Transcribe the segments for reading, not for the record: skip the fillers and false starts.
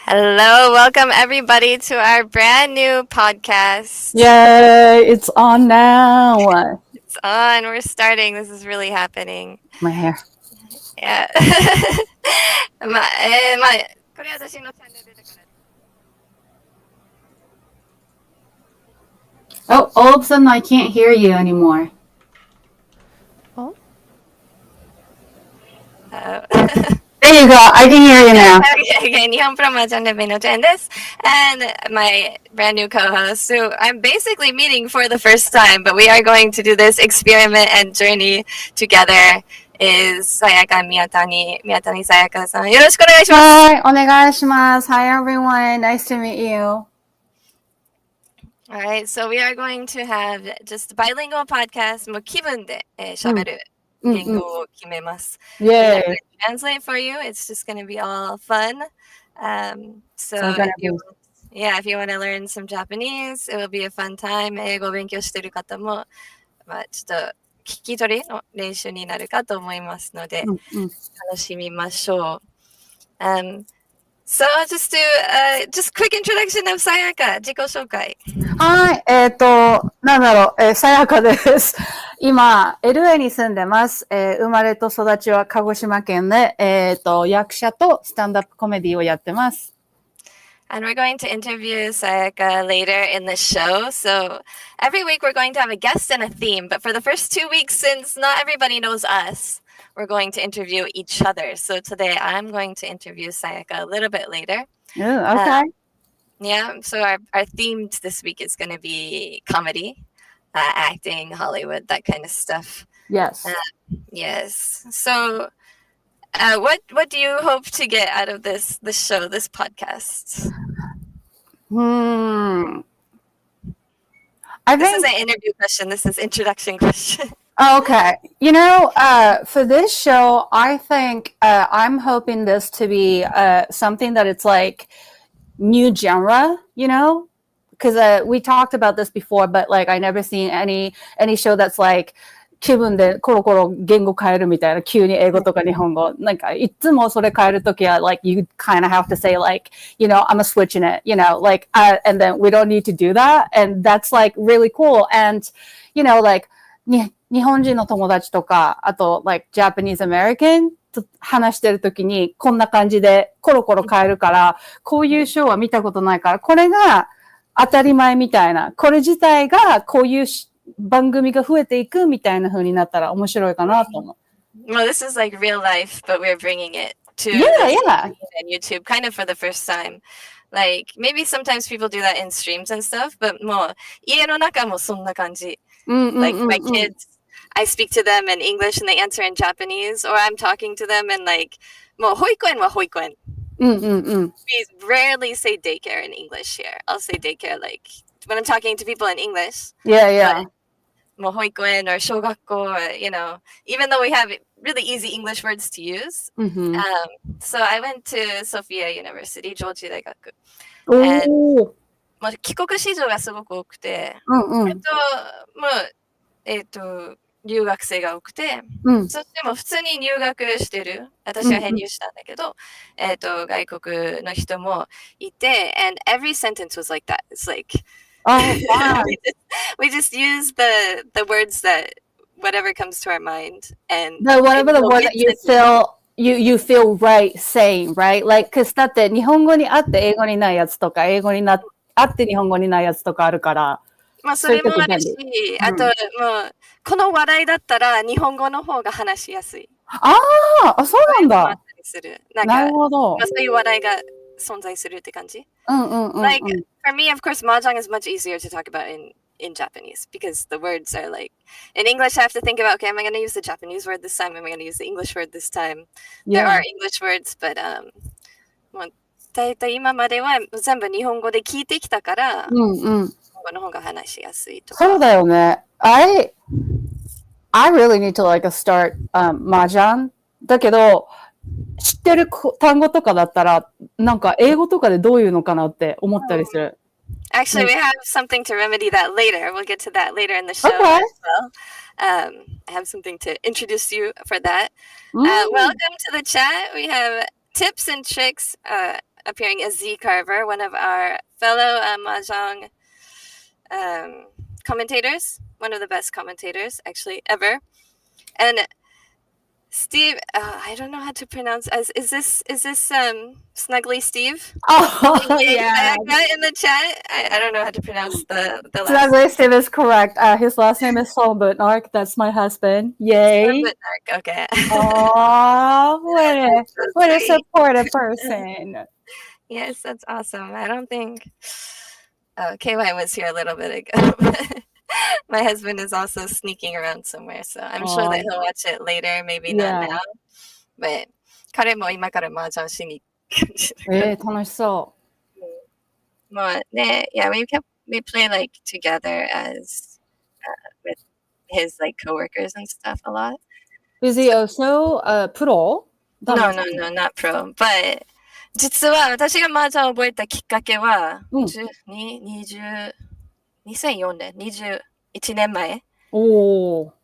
Hello, welcome everybody to our brand new podcast. Yay, it's on now. It's on, we're starting. This is really happening. My hair. Yeah. これ私のチャンネルだから。Oh, all of a sudden I can't hear you anymore. Oh. There you go. I can hear you now. Okay, 日本プロマージョンレベルのJennです。And my brand new co-host, who I'm basically meeting for the first time, but we are going to do this experiment and journey together, is Sayaka Miyatani Sayaka さん。よろしくお願いします。Hi, お願いします。Hi everyone. Nice to meet you. All right, so we are going to have just bilingual podcast. もう気分で喋る言語を決めます。Yay. Translate for you. It's just going to be all fun. So if you want to learn some Japanese, it will be a fun time. 英語を勉強している方も、ちょっと聞き取りの練習になるかと思いますので、楽しみましょう。So I'll just do just quick introduction of Sayaka. 自己紹介。はい、Sayaka です。今、LA に住んでます。生まれと育ちは鹿児島県で、役者とスタンドアップコメディをやってます。And we're going to interview Sayaka later in the show. So every week we're going to have a guest and a theme. But for the first 2 weeks, since not everybody knows us, we're going to interview each other. So today I'm going to interview Sayaka a little bit later. Ooh, okay. So our theme this week is going to be comedy, acting, Hollywood, that kind of stuff. Yes. Yes. So what do you hope to get out of this show, this podcast? This is an interview question. This is introduction question. Okay. For this show, I think I'm hoping this to be something that it's like new genre, because we talked about this before, but like I never seen any show that's like 気分でコロコロ言語変えるみたいな、急に英語とか日本語。なんかいつもそれ変えるときは、like you kind of have to say like, I'm a switching it, like, and then we don't need to do that. And that's like really cool. And, like,日本人の友達とか、あと、like, Japanese American と話してるときに、こんな感じでコロコロ変えるから、こういうショーは見たことないから、これが当たり前みたいな、これ自体がこういう番組が増えていくみたいな風になったら面白いかなと思う。Well, this is like real life, but we're bringing it to YouTube kind of for the first time. Like, maybe sometimes people do that in streams and stuff, but もう家の中もそんな感じ。Like my kids, I speak to them in English and they answer in Japanese, or I'm talking to them and like, もう保育園は保育園。We rarely say daycare in English here. I'll say daycare like when I'm talking to people in English. Yeah. もう保育園 or 小学校 or, even though we have really easy English words to use. So I went to Sophia University, 上智大学。もう帰国子女がすごく多くて、留学生が多くて、そしても普通に入学してる。私は編入したんだけど、外国の人もいて、and every sentence was like that. It's like, wow. we just use the words that whatever comes to our mind and whatever the word that you feel right saying, right? Like, 'cause だって日本語にあって英語にないやつとか、英語にあって日本語にないやつとかあるから。まあそれもあるし、あともうこの話題だったら日本語の方が話しやすい。そうなんだ。なるほど。そういう話題が存在するって感じ。Like, for me, of course, mahjong is much easier to talk about in Japanese because the words are like, in English I have to think about, okay, am I going to use the Japanese word this time? Am I going to use the English word this time? There are English words, but もうだいたい今までは全部日本語で聞いてきたから、日本語の方が話しやすいとか。そうだよね。I really need to like start mahjong だけど、知ってる単語とかだったら、なんか英語とかでどういうのかなって思ったりする。Actually, we have something to remedy that later. We'll get to that later in the show as well. I have something to introduce you for that. Welcome to the chat. We have tips and tricks appearing as Z Carver, one of our fellow mahjong commentators, one of the best commentators actually ever. And Steve, I don't know how to pronounce. Is this Snuggly Steve? Oh, yeah. In the chat, I don't know how to pronounce the last. Snuggly Steve is correct. His last name is Solbutnark. That's my husband. Yay! Solbutnark, okay. Oh, what a supportive person. Yes, that's awesome. I don't think KY was here a little bit ago. My husband is also sneaking around somewhere, so I'm sure that he'll watch it later, maybe not now. But 彼も今から麻雀しに行く。楽しそう。もうね、yeah, we play like together as with his like coworkers and stuff a lot. Is he also pro? No, not pro. But 実は私が麻雀を覚えたきっかけは、2004年、21年前。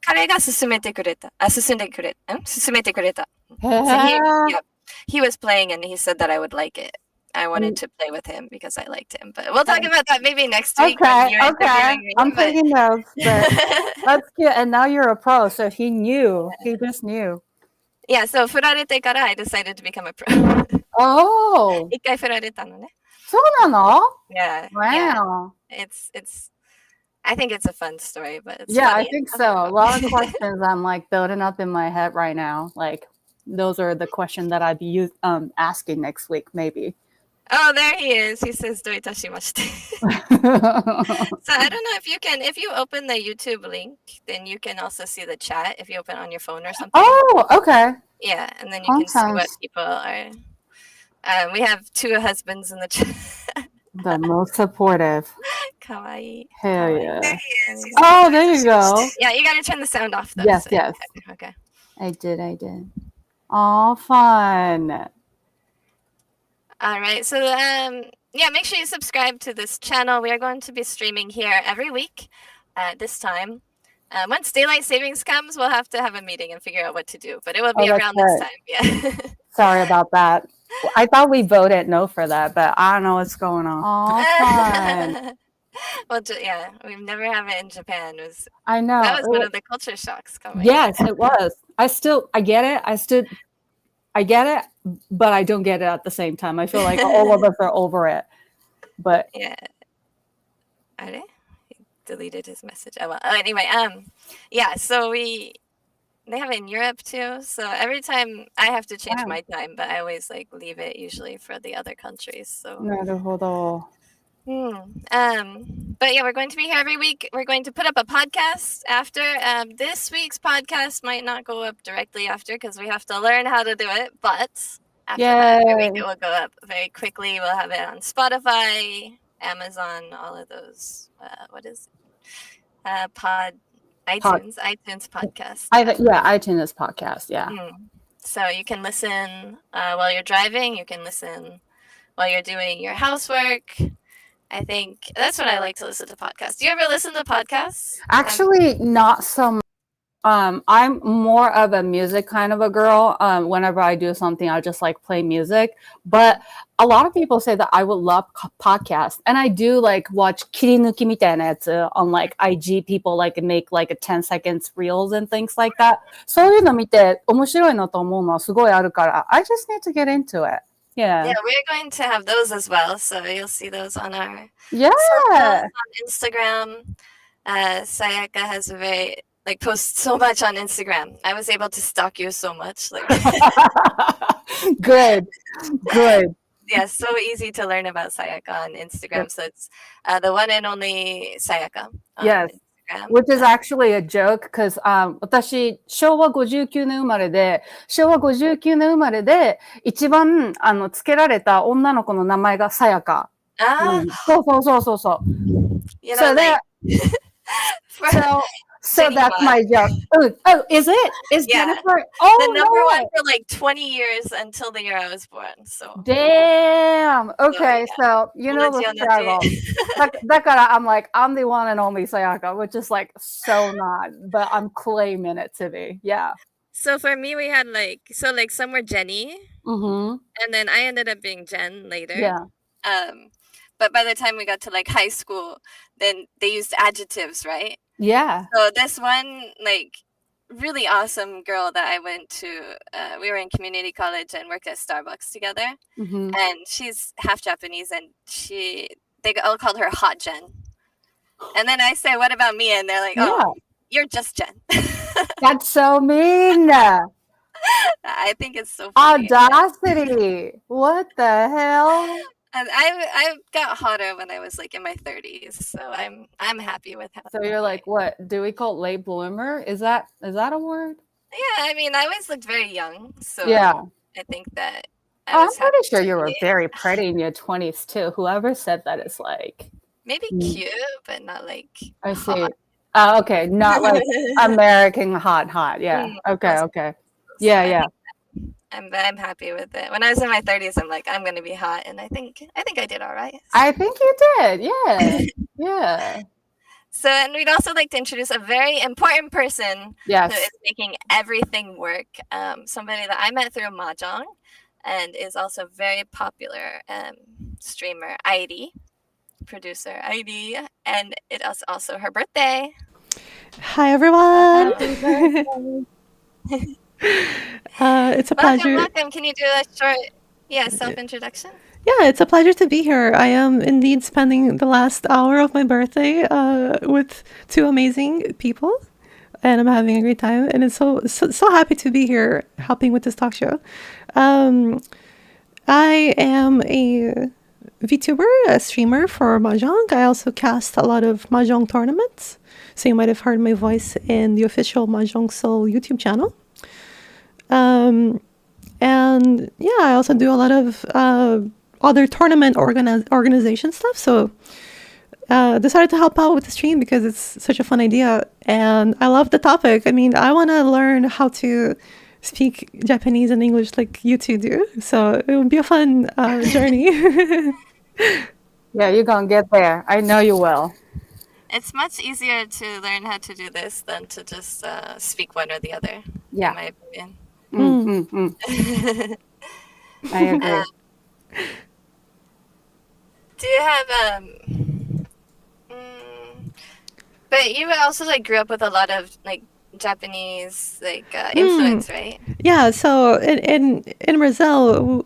彼が勧めてくれた。So he was playing and he said that I would like it. I wanted to play with him because I liked him. But we'll talk about that maybe next week. Okay. I'm taking notes. But that's cute. And now you're a pro, so he knew. He just knew. Yeah, so 振られてから I decided to become a pro. 一回振られたのね。そうなの? Yeah. Wow. Yeah. It's I think it's a fun story, but it's yeah, funny. I think so. A lot of questions I'm like building up in my head right now. Like those are the questions that I'd be asking next week, maybe. Oh, there he is. He says, どういたしまして. So I don't know if you open the YouTube link, then you can also see the chat if you open it on your phone or something. Oh, okay. Yeah, and then you can see what people are. We have 2 husbands in the chat. The most supportive. Kawaii. Hell yeah. There he is. Oh, there you go. Yeah, you got to turn the sound off, though. Yes, so. yes. Okay. I did. Oh, fun. All right. So, yeah, make sure you subscribe to this channel. We are going to be streaming here every week at this time. Once daylight savings comes, we'll have to have a meeting and figure out what to do. But it will be around this time. Yeah. Sorry about that. I thought we voted no for that, but I don't know what's going on. Oh, fun. Well, yeah, we've never had it in Japan. I know. That was one of the culture shocks coming. Yes, it was. I get it. I get it, but I don't get it at the same time. I feel like all of us are over it. But yeah. He deleted his message. Oh, well. Anyway, yeah, so they have it in Europe too. So every time I have to change my time, but I always like leave it usually for the other countries. So なるほど。But yeah, we're going to be here every week. We're going to put up a podcast after. This week's podcast might not go up directly after because we have to learn how to do it. But after that, every week it will go up very quickly. We'll have it on Spotify, Amazon, all of those. What is it? iTunes podcast. iTunes podcast. Yeah. So you can listen while you're driving. You can listen while you're doing your housework. I think that's what I like to listen to podcasts. Do you ever listen to podcasts? Actually, not so much. I'm more of a music kind of a girl. Whenever I do something, I just like play music. But a lot of people say that I would love podcasts. And I do like watch 切り抜きみたいなやつ on like IG. People like make like a 10 seconds reels and things like that. そういうの見て面白いなと思うのはすごいあるから I just need to get into it. Yeah. Yeah, we're going to have those as well. So you'll see those on our on Instagram. Sayaka has posts so much on Instagram. I was able to stalk you so much. Good. Yeah, so easy to learn about Sayaka on Instagram. So it's the one and only Sayaka. Yes. Which is actually a joke because 私昭和59年生まれで一番つけられた女の子の名前がさやか。そう。You know, So that's my joke. Oh, is it? Is Jennifer? Oh, the number one for like 20 years until the year I was born. So damn. Okay, so you know the struggle. だから I'm like I'm the one and only Sayaka, which is like so not, but I'm claiming it to be. Yeah. So for me, we had like some were Jenny, Mm-hmm. and then I ended up being Jen later. Yeah. But by the time we got to like high school, then they used adjectives, right? Yeah. So this one like really awesome girl that I went to, we were in community college and worked at Starbucks together, Mm-hmm. and she's half Japanese, and they all called her Hot Jen. And then I say, "What about me?" And they're like, "Oh, Yeah. you're just Jen." That's so mean. I think it's so funny. Audacity. What the hell? And I got hotter when I was like in my 30s, so I'm happy with how. So you're like, what? Do we call it late bloomer? Is that a word? Yeah, I mean, I always looked very young, so Yeah. I think that I I'm was pretty happy sure to you were be very pretty in your 20s too. Whoever said that is like, maybe cute, but not like I see. hot. Oh, okay. Not like American hot. Yeah. Okay. So Okay. Yeah. I Yeah. think I'm happy with it. When I was in my 30s, I'm like, I'm gonna be hot, and I think I did all right. I think you did. Yeah. Yeah. So, and we'd also like to introduce a very important person who Yes. is making everything work. Somebody that I met through mahjong, and is also very popular streamer, Airi, producer Airi, and it is also her birthday. Hi, everyone. It's a pleasure. Welcome. Can you do a short, self-introduction? Yeah, it's a pleasure to be here. I am indeed spending the last hour of my birthday with two amazing people, and I'm having a great time. And it's so happy to be here helping with this talk show. I am a VTuber, a streamer for mahjong. I also cast a lot of mahjong tournaments, so you might have heard my voice in the official Mahjong Soul YouTube channel. And yeah, I also do a lot of other tournament organization stuff. So decided to help out with the stream because it's such a fun idea. And I love the topic. I mean, I want to learn how to speak Japanese and English like you two do. So it would be a fun journey. Yeah, you're going to get there. I know you will. It's much easier to learn how to do this than to just speak one or the other, Yeah. in my opinion. I agree. Do you have but you also like grew up with a lot of like Japanese like influence, right? Yeah, so in Brazil,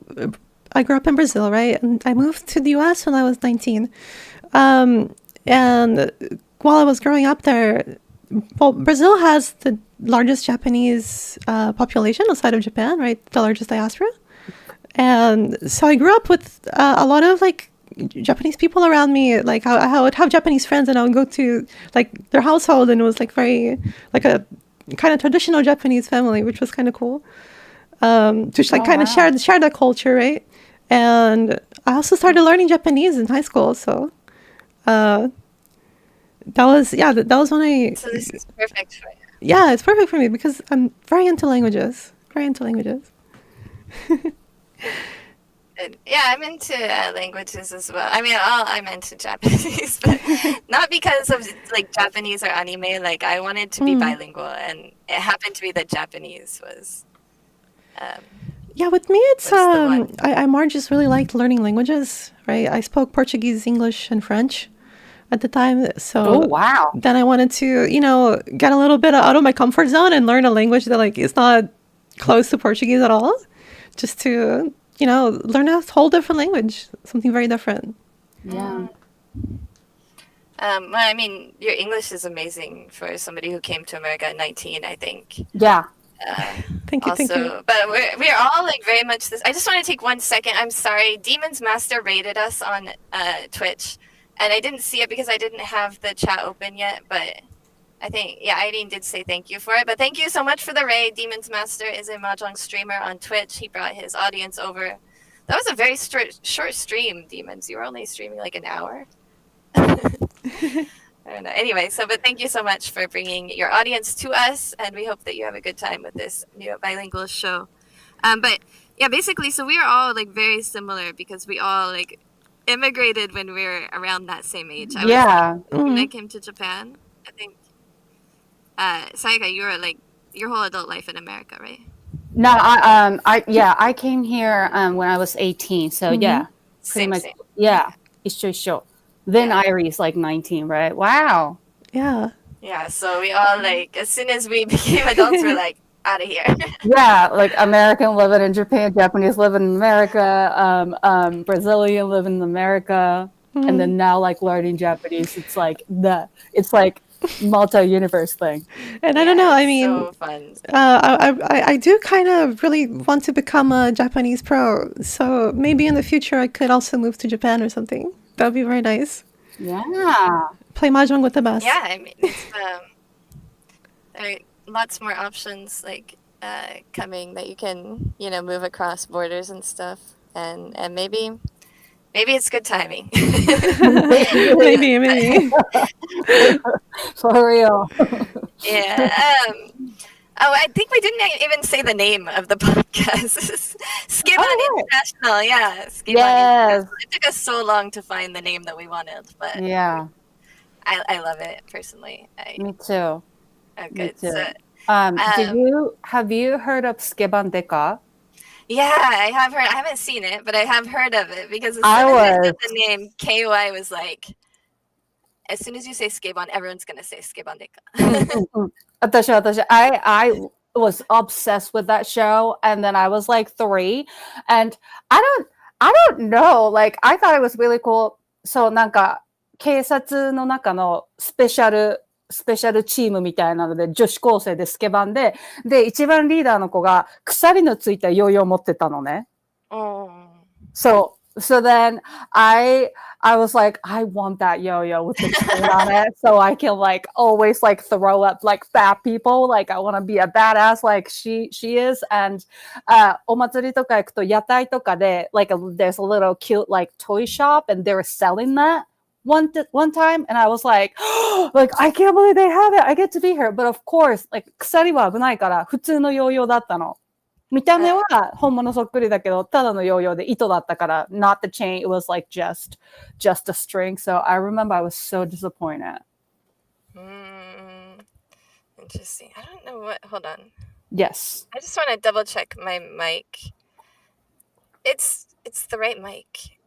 I grew up in Brazil, right? And I moved to the US when I was 19. And while I was growing up there, well, Brazil has the largest Japanese population outside of Japan, right? The largest diaspora. And so I grew up with a lot of like Japanese people around me. Like I would have Japanese friends, and I would go to like their household, and it was like very like a kind of traditional Japanese family, which was kind of cool. To like kind of share that culture, right? And I also started learning Japanese in high school, so that was when I. So this is perfect for you. Yeah, it's perfect for me because I'm very into languages. Yeah, I'm into languages as well. I mean, I'm into Japanese, but not because of like Japanese or anime. Like I wanted to be bilingual, and it happened to be that Japanese was. Yeah, with me, it's I more just really liked learning languages. Right, I spoke Portuguese, English, and French at the time. So then I wanted to, get a little bit out of my comfort zone and learn a language that like is not close to Portuguese at all, just to learn a whole different language, something very different. Yeah. Well, I mean, your English is amazing for somebody who came to America at 19, I think. Yeah. Thank you. But we're all like very much this. I just want to take 1 second. I'm sorry. Demon's Master rated us on Twitch, and I didn't see it because I didn't have the chat open yet, but I think, Irene did say thank you for it. But thank you so much for the raid. Demon's Master is a mahjong streamer on Twitch. He brought his audience over. That was a very short stream, Demons. You were only streaming like an hour. I don't know. Anyway, but thank you so much for bringing your audience to us, and we hope that you have a good time with this new bilingual show. But yeah, basically, so we are all like very similar because we all like immigrated when we were around that same age. I was when I came to Japan, I think. Sayaka, your whole adult life in America, right? No, I came here when I was 18. So yeah, pretty Same, much. same. Yeah, it's Then Yeah. Airi's like 19, right? Wow. Yeah. Yeah, so we all like, as soon as we became adults, we're like, out of here. Yeah, like American living in Japan, Japanese living in America, Brazilian living in America, and then now like learning Japanese. It's like multi-universe thing. And I don't know. I it's mean, so fun. I do kind of really want to become a Japanese pro. So maybe in the future I could also move to Japan or something. That would be very nice. Yeah. Play mahjong with the best. Yeah, I mean, it's, there are lots more options like coming that you can, move across borders and stuff, and maybe it's good timing. Maybe. For real. Yeah. I think we didn't even say the name of the podcast. Skip on International. Yeah, Skip on International. It took us so long to find the name that we wanted, but Yeah. I love it personally. Me too. Oh, good. Me too. So, have you heard of Skebandeka? yeah, I have heard. I haven't seen it, but I have heard of it because as soon as I said the name, KY was like, as soon as you say Skebon, everyone's gonna say Skebandeka. I was obsessed with that show, and then I was like 3, and I don't know. Like I thought it was really cool. So なんか警察の中のスペシャルチームみたいなので女子高生でスケバンで一番リーダーの子が鎖のついたヨーヨー持ってたのね。So then I was like, I want that yo-yo with the chain on it, so I can like always like throw up like fat people. Like I want to be a badass like she is. And お祭りとか行くと屋台とかで like there's a little cute like toy shop and they were selling that one time, and I was like, like I can't believe they have it. I get to be here. But of course, like 鎖は危ないから普通のヨーヨーだったの。見た目は本物そっくりだけど、ただのヨーヨーで糸だったから、not the chain, it was like just a string. So I remember I was so disappointed. Interesting. I don't know what, hold on. Yes. I just want to double check my mic. It's the right mic.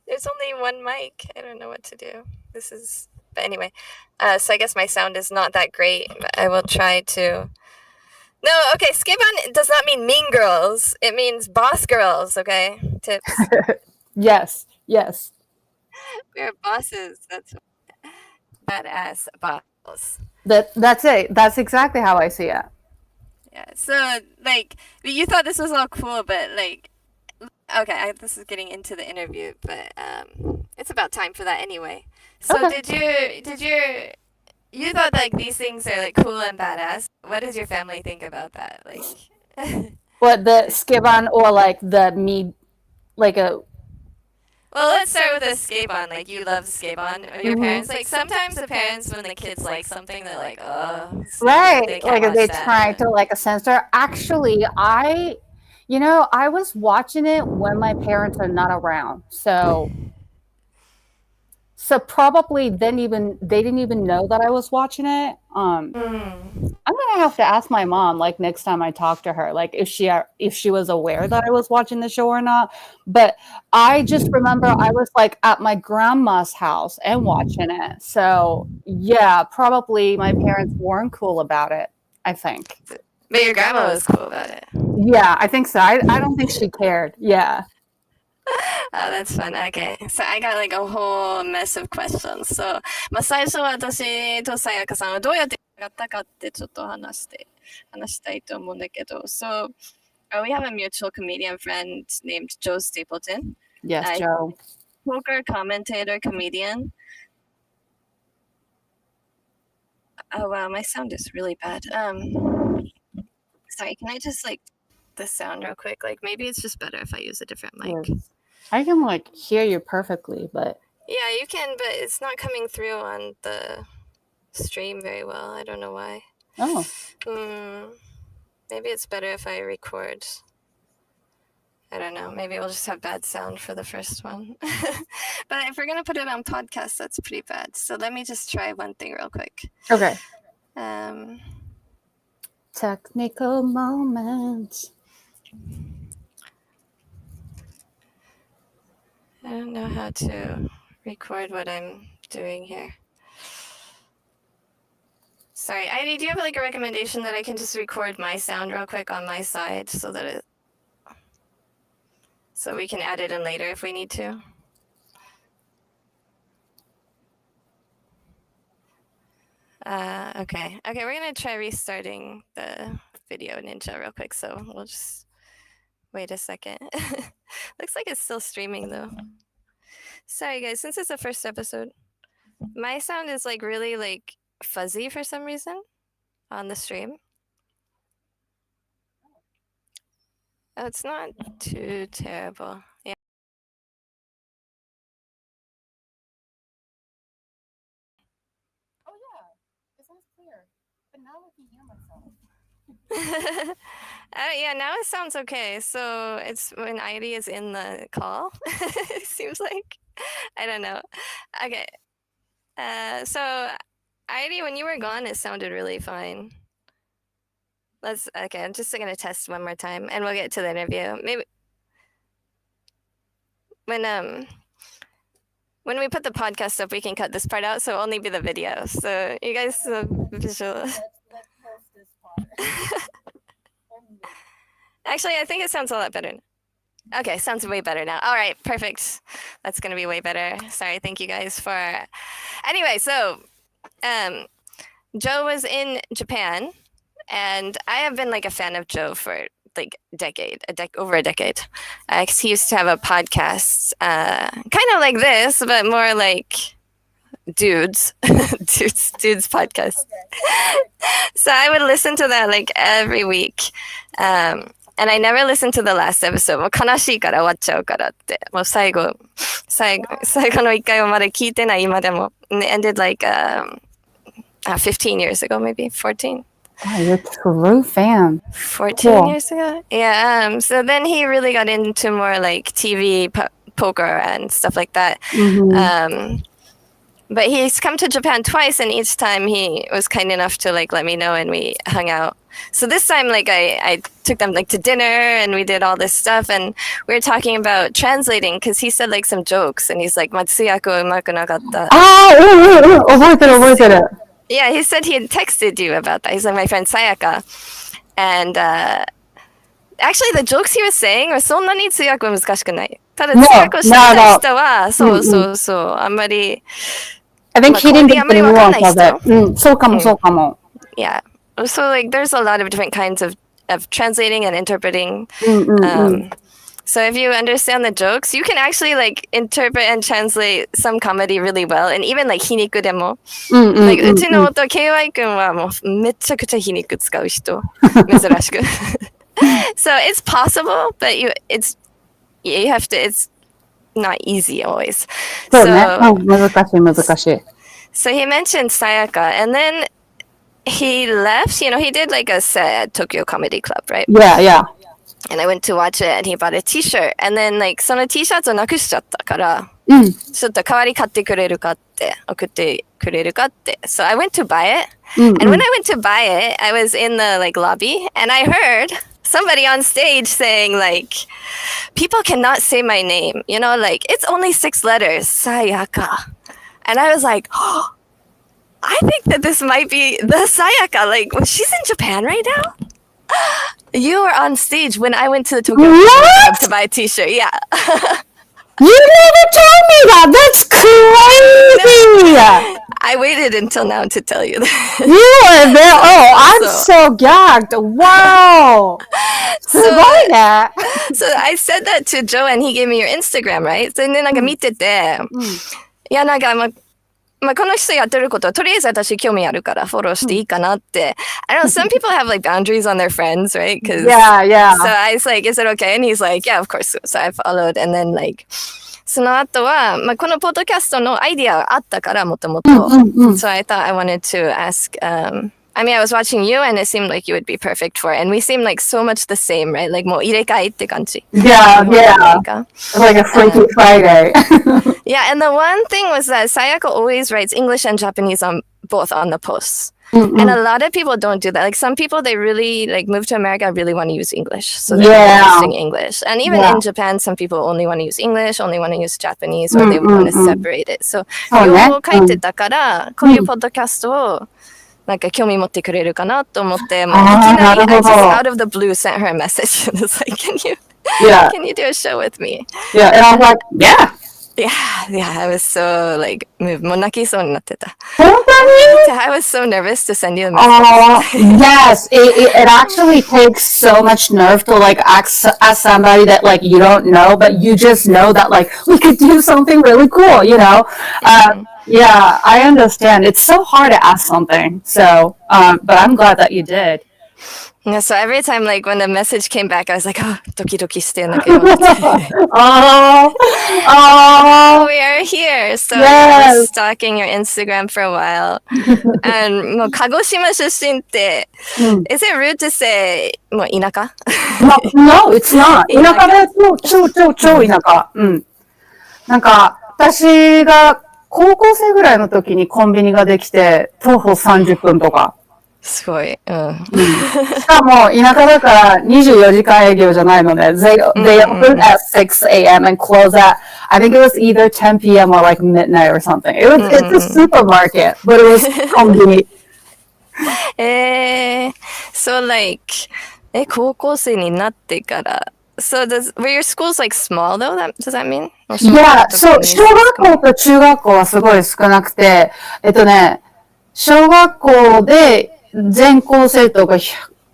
There's only one mic. I don't know what to do. But anyway. So I guess my sound is not that great, but I will try to. No, okay, Skibon does not mean mean girls. It means boss girls, okay? Tips. Yes. We're bosses. That's badass boss. That's it. That's exactly how I see it. Yeah, so, like, you thought this was all cool, but, like, okay, this is getting into the interview, but it's about time for that anyway. So Okay. you thought like these things are like cool and badass. What does your family think about that? Like, What, the Skibon or like the me, like a. Well, let's start with the Skabon. Like, you love Skabon. Your parents, like, sometimes the parents, when the kids like something, they're like, oh. Right. They can't Like watch they that. try to like censor. Actually, I was watching it when my parents are not around. So probably they didn't even know that I was watching it. I'm gonna have to ask my mom like next time I talk to her, like if she was aware that I was watching the show or not. But I just remember I was like at my grandma's house and watching it. So yeah, probably my parents weren't cool about it, I think. But your grandma was cool about it. Yeah, I think so. I don't think she cared. Yeah. Oh, that's fun. Okay. So I got like a whole mess of questions. So, 最初は私とさやかさんはどうやって上がったかってちょっと話したいと思うんだけど。So, we have a mutual comedian friend named Joe Stapleton. Yes, Joe. Poker commentator, comedian. Oh wow, my sound is really bad. Sorry, can I just like the sound real quick? Like maybe it's just better if I use a different mic. Yes. I can like hear you perfectly, but yeah, you can, but it's not coming through on the stream very well. I don't know why. Oh. Maybe it's better if I record. I don't know. Maybe we'll just have bad sound for the first one. But if we're gonna put it on podcast, that's pretty bad. So let me just try one thing real quick. Okay. ちょっと待って。 Okay. Technical moments. I don't know how to record what I'm doing here. Sorry, Airi, do you have like a recommendation that I can just record my sound real quick on my side so we can add it in later if we need to? Okay, we're gonna try restarting the video ninja real quick, so we'll just wait a second. Looks like it's still streaming though. Sorry guys, since it's the first episode, my sound is like really like fuzzy for some reason on the stream. Oh, it's not too terrible. Yeah. Oh yeah, it sounds clear. But now I can hear myself. Yeah, now it sounds okay. So it's when Airi is in the call. It seems like. I don't know. Okay. So Airi, when you were gone, it sounded really fine. I'm just gonna test one more time and we'll get to the interview. Maybe when we put the podcast up, we can cut this part out, so it'll only be the video. So you guys visual. Let's post this part. Actually, I think it sounds a lot better. Okay, sounds way better now. All right, perfect. That's gonna be way better. Sorry, thank you guys for. Anyway, so Joe was in Japan, and I have been like a fan of Joe for like over a decade. 'Cause he used to have a podcast, kind of like this, but more like dudes podcast. So I would listen to that like every week. And I never listened to the last episode. もう悲しいから終わっちゃうからって。もう最後の一回をまだ聞いてない今でも。And it ended like 15 years ago, maybe 14. Wow, you're a true fan. 14 Cool. years ago? Yeah. So then he really got into more like TV, poker, and stuff like that. Mm-hmm. But he's come to Japan twice, and each time he was kind enough to like let me know, and we hung out. So this time, like I took them like to dinner, and we did all this stuff, and we were talking about translating because he said like some jokes, and he's like, "Matsuyaku umaku nakatta." Yeah, he said he had texted you about that. He's like my friend Sayaka, and actually the jokes he was saying were そんなに強く難しくない。ただ強くしてた人はそうあんまり。I think he didn't get the nuance of it. そうかも。Yeah. So like there's a lot of different kinds of translating and interpreting. So if you understand the jokes, you can actually like interpret and translate some comedy really well. And even like 皮肉でも。like うちの夫 KY 君はもうめちゃくちゃ皮肉使う人。珍しく。So it's possible, but you have to, it's not easy always. So he mentioned Sayaka, and then he left. He did like a set at Tokyo Comedy Club, right? Yeah. And I went to watch it, and he bought a T-shirt, and then like その T-shirt をなくしちゃったから、ちょっと代わり買ってくれるかって、送ってくれるかって。So I went to buy it, and when I went to buy it, I was in the like lobby, and I heard somebody on stage saying like, people cannot say my name, like it's only 6 letters, Sayaka. And I was like, oh, I think that this might be the Sayaka. Like, she's in Japan right now? You were on stage when I went to the Tokyo Club to buy a T-shirt. Yeah. You never told me that. That's crazy. I waited until now to tell you that. You are there. Oh, I'm so gagged. Wow. So I said that to Joe, and he gave me your Instagram, right? So then なんか見てて、いやなんかこの人やってることとりあえず私興味あるからフォローしていいかなって。I don't know, some people have like boundaries on their friends, right? Yeah. So I was like, is it okay? And he's like, yeah, of course. So I followed, and then like その後は、このポッドキャストのアイディアがあったからもともと。So I thought I wanted to ask, I was watching you, and it seemed like you would be perfect for it. And we seem like so much the same, right? Like もう入れ替えって感じ。Yeah. Like a Freaky Friday. Yeah, and the one thing was that Sayaka always writes English and Japanese both on the posts. And a lot of people don't do that. Like some people, they really like move to America, really want to use English. So they're using English. And even in Japan, some people only want to use English, only want to use Japanese, or they want to separate it. So 両方書いてたから、こういうポッドキャストをなんか興味持ってくれるかなと思って、もういきなり I just out of the blue sent her a message and was like, can you do a show with me? Yeah, and I'm like, yeah. Yeah, I was so like moved. もう泣きそうになってた。本当に I was so nervous to send you a message. Yes, it actually takes so much nerve to like ask somebody that like you don't know, but you just know that like we could do something really cool, you know? Yeah, I understand. It's so hard to ask something. So, but I'm glad that you did. Yeah, so every time, like, when the message came back, I was like, oh, ドキドキしてんだけど。Oh, we are here. So I was stalking your Instagram for a while. And もう鹿児島出身って、is it rude to say もう田舎 No, it's not. 田舎で超田舎。なんか、私が高校生ぐらいの時にコンビニができて、徒歩30分とか。すごい。しかも、田舎だから24時間営業じゃないので、they open at 6 a.m. and close at, I think it was either 10 p.m. or like midnight or something. It's a supermarket, but it was コンビニ。So like, 高校生になってから、So were your schools like small though? Does that mean? Yeah, so 小学校と中学校はすごい少なくて、小学校で全校生徒が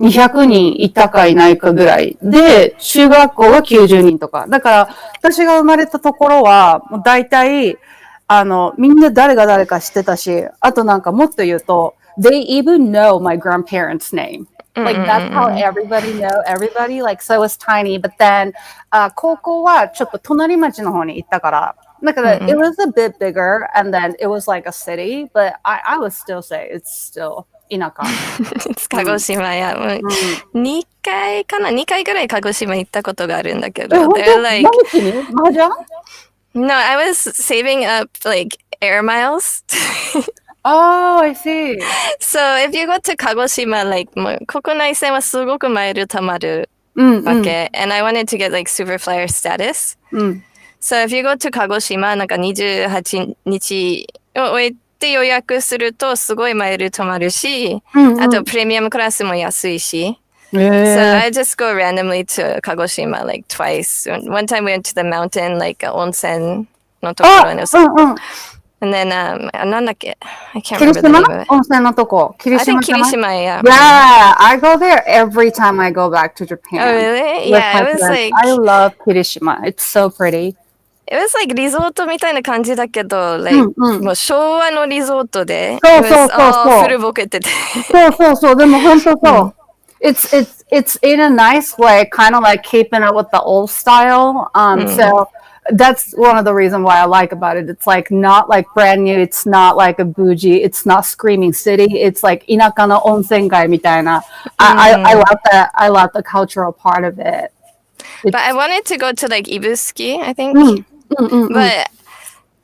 200人いたかいないかぐらいで、中学校は90人とか。だから、私が生まれたところは、もう大体、みんな誰が誰か知ってたし、あとなんかもっと言うと、they even know my grandparents' name. Like, that's how everybody know everybody. Like, so it was tiny. But then, 高校はちょっと隣町の方に行ったから、だから、it was a bit bigger, and then it was like a city, but I would still say it's still 田舎。鹿児島や、2回かな ?2 回ぐらい鹿児島行ったことがあるんだけど。They're like, 何しにmahjong? No, I was saving up like air miles. Oh, I see. So if you go to 鹿児島, like, 国内線はすごくマイル貯まるわけ。And I wanted to get like super flyer status. So if you go to 鹿児島、なんか28日を終えて予約するとすごいマイル貯まるし、あとプレミアムクラスも安いし。So I just go randomly to 鹿児島 like twice. One time we went to the mountain, like 温泉のところに。And then, なんだっけ I can't remember the name of it. 温泉のとこ。I think 霧島, yeah. Yeah, I go there every time I go back to Japan. Oh, really? Yeah, it was like... I love 霧島. It's so pretty. It was like リゾートみたいな感じだけど、like, もう昭和のリゾートで、そう。フルボケてて。そう。でも本当そう。It's in a nice way, kind of like keeping up with the old style. So that's one of the reasons why I like about it. It's like not like brand new. It's not like a bougie. It's not screaming city. It's like 田舎の温泉街みたいな. I love that. I love the cultural part of it. But I wanted to go to like Ibuski, I think. But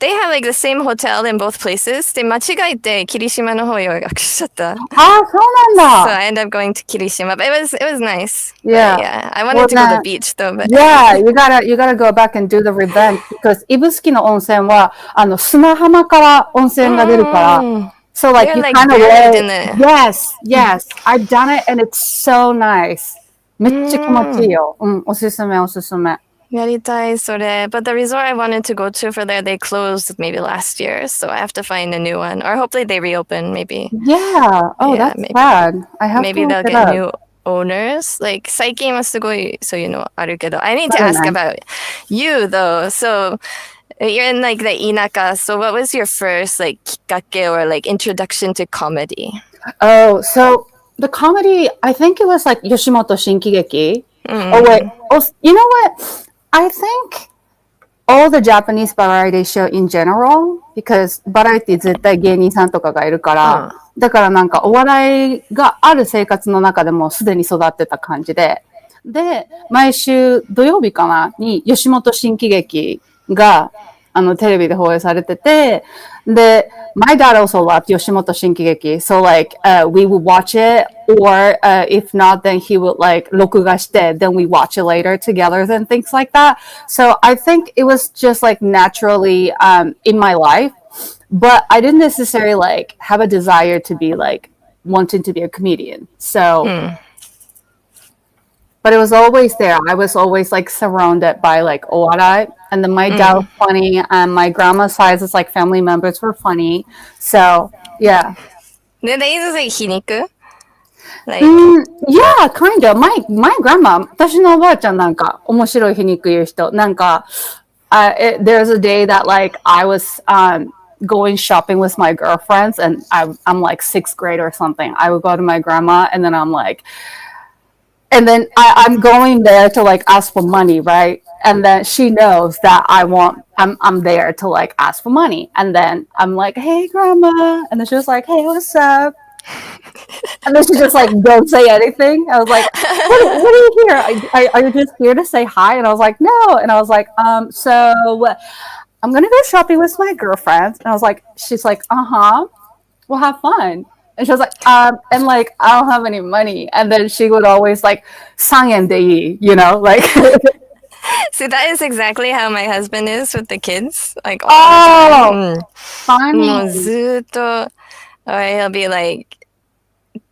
they have like the same hotel in both places. で間違えて霧島の方予約しちゃった。そうなんだ。So I ended up going to 霧島, but it was nice. Yeah, I wanted to go to the beach though. But yeah, you gotta go back and do the revenge because 指宿の温泉は砂浜から温泉が出るから。So like you kind of yes, I've done it and it's so nice. めっちゃ気持ちいいよ。おすすめ。やりたいそれ But the resort I wanted to go to for there, they closed maybe last year, so I have to find a new one, or hopefully they reopen maybe. Yeah. Oh, that's maybe. bad. I have maybe to they'll look it get up. new owners. Like 最近はすごいそういうのあるけど I need to ask about you though. So you're in like the 田舎. So what was your first like きっかけ or like introduction to comedy? Oh, so the comedy, I think it was like 吉本新喜劇. Oh wait, you know what? I think all the Japanese variety show in general, because バラエティ絶対芸人さんとかがいるから、だからなんかお笑いがある生活の中でもすでに育ってた感じで、で、毎週土曜日かなに吉本新喜劇がテレビで放映されてて、で、my dad also loved 吉本新喜劇. So like, we would watch it, or if not, then he would like 録画して, then we watch it later together and things like that. So I think it was just like naturally in my life, but I didn't necessarily like have a desire to be like wanting to be a comedian. So, but it was always there. I was always like surrounded by like owarai, and then my dad was funny, and my grandma's sides is like family members were funny. So yeah. Did they use like hiniku? Like Yeah, kind of. My grandma, 私のおばあちゃんなんか面白い皮肉言う人。なんか、there's a day that like I was going shopping with my girlfriends, and I'm like sixth grade or something. I would go to my grandma, and then I'm like, and then I'm going there to like ask for money, right? And then she knows that I'm there to like ask for money. And then I'm like, hey, grandma. And then she was like, hey, what's up? And then she just like, don't say anything. I was like, what are you here? Are you just here to say hi? And I was like, no. And I was like, so I'm going to go shopping with my girlfriends. And I was like, she's like, uh-huh, we'll have fun. And she was like, and like, I don't have any money. And then she would always like, 3yen de ii, you know, like. See, that is exactly how my husband is with the kids. Like, all the time. Funny. もうずーっと, or he'll be like,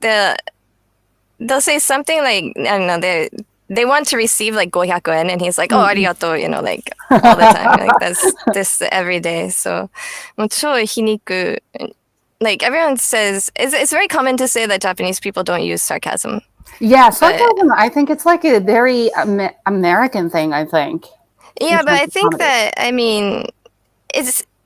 they'll say something like, I don't know, they want to receive like 500 yen, and he's like, oh, arigato, you know, like all the time. Like that's this every day. So, もう超皮肉. Like everyone says, it's very common to say that Japanese people don't use sarcasm. Yeah, sarcasm, I think it's like a very American thing, I think. Yeah, but I think that, I mean,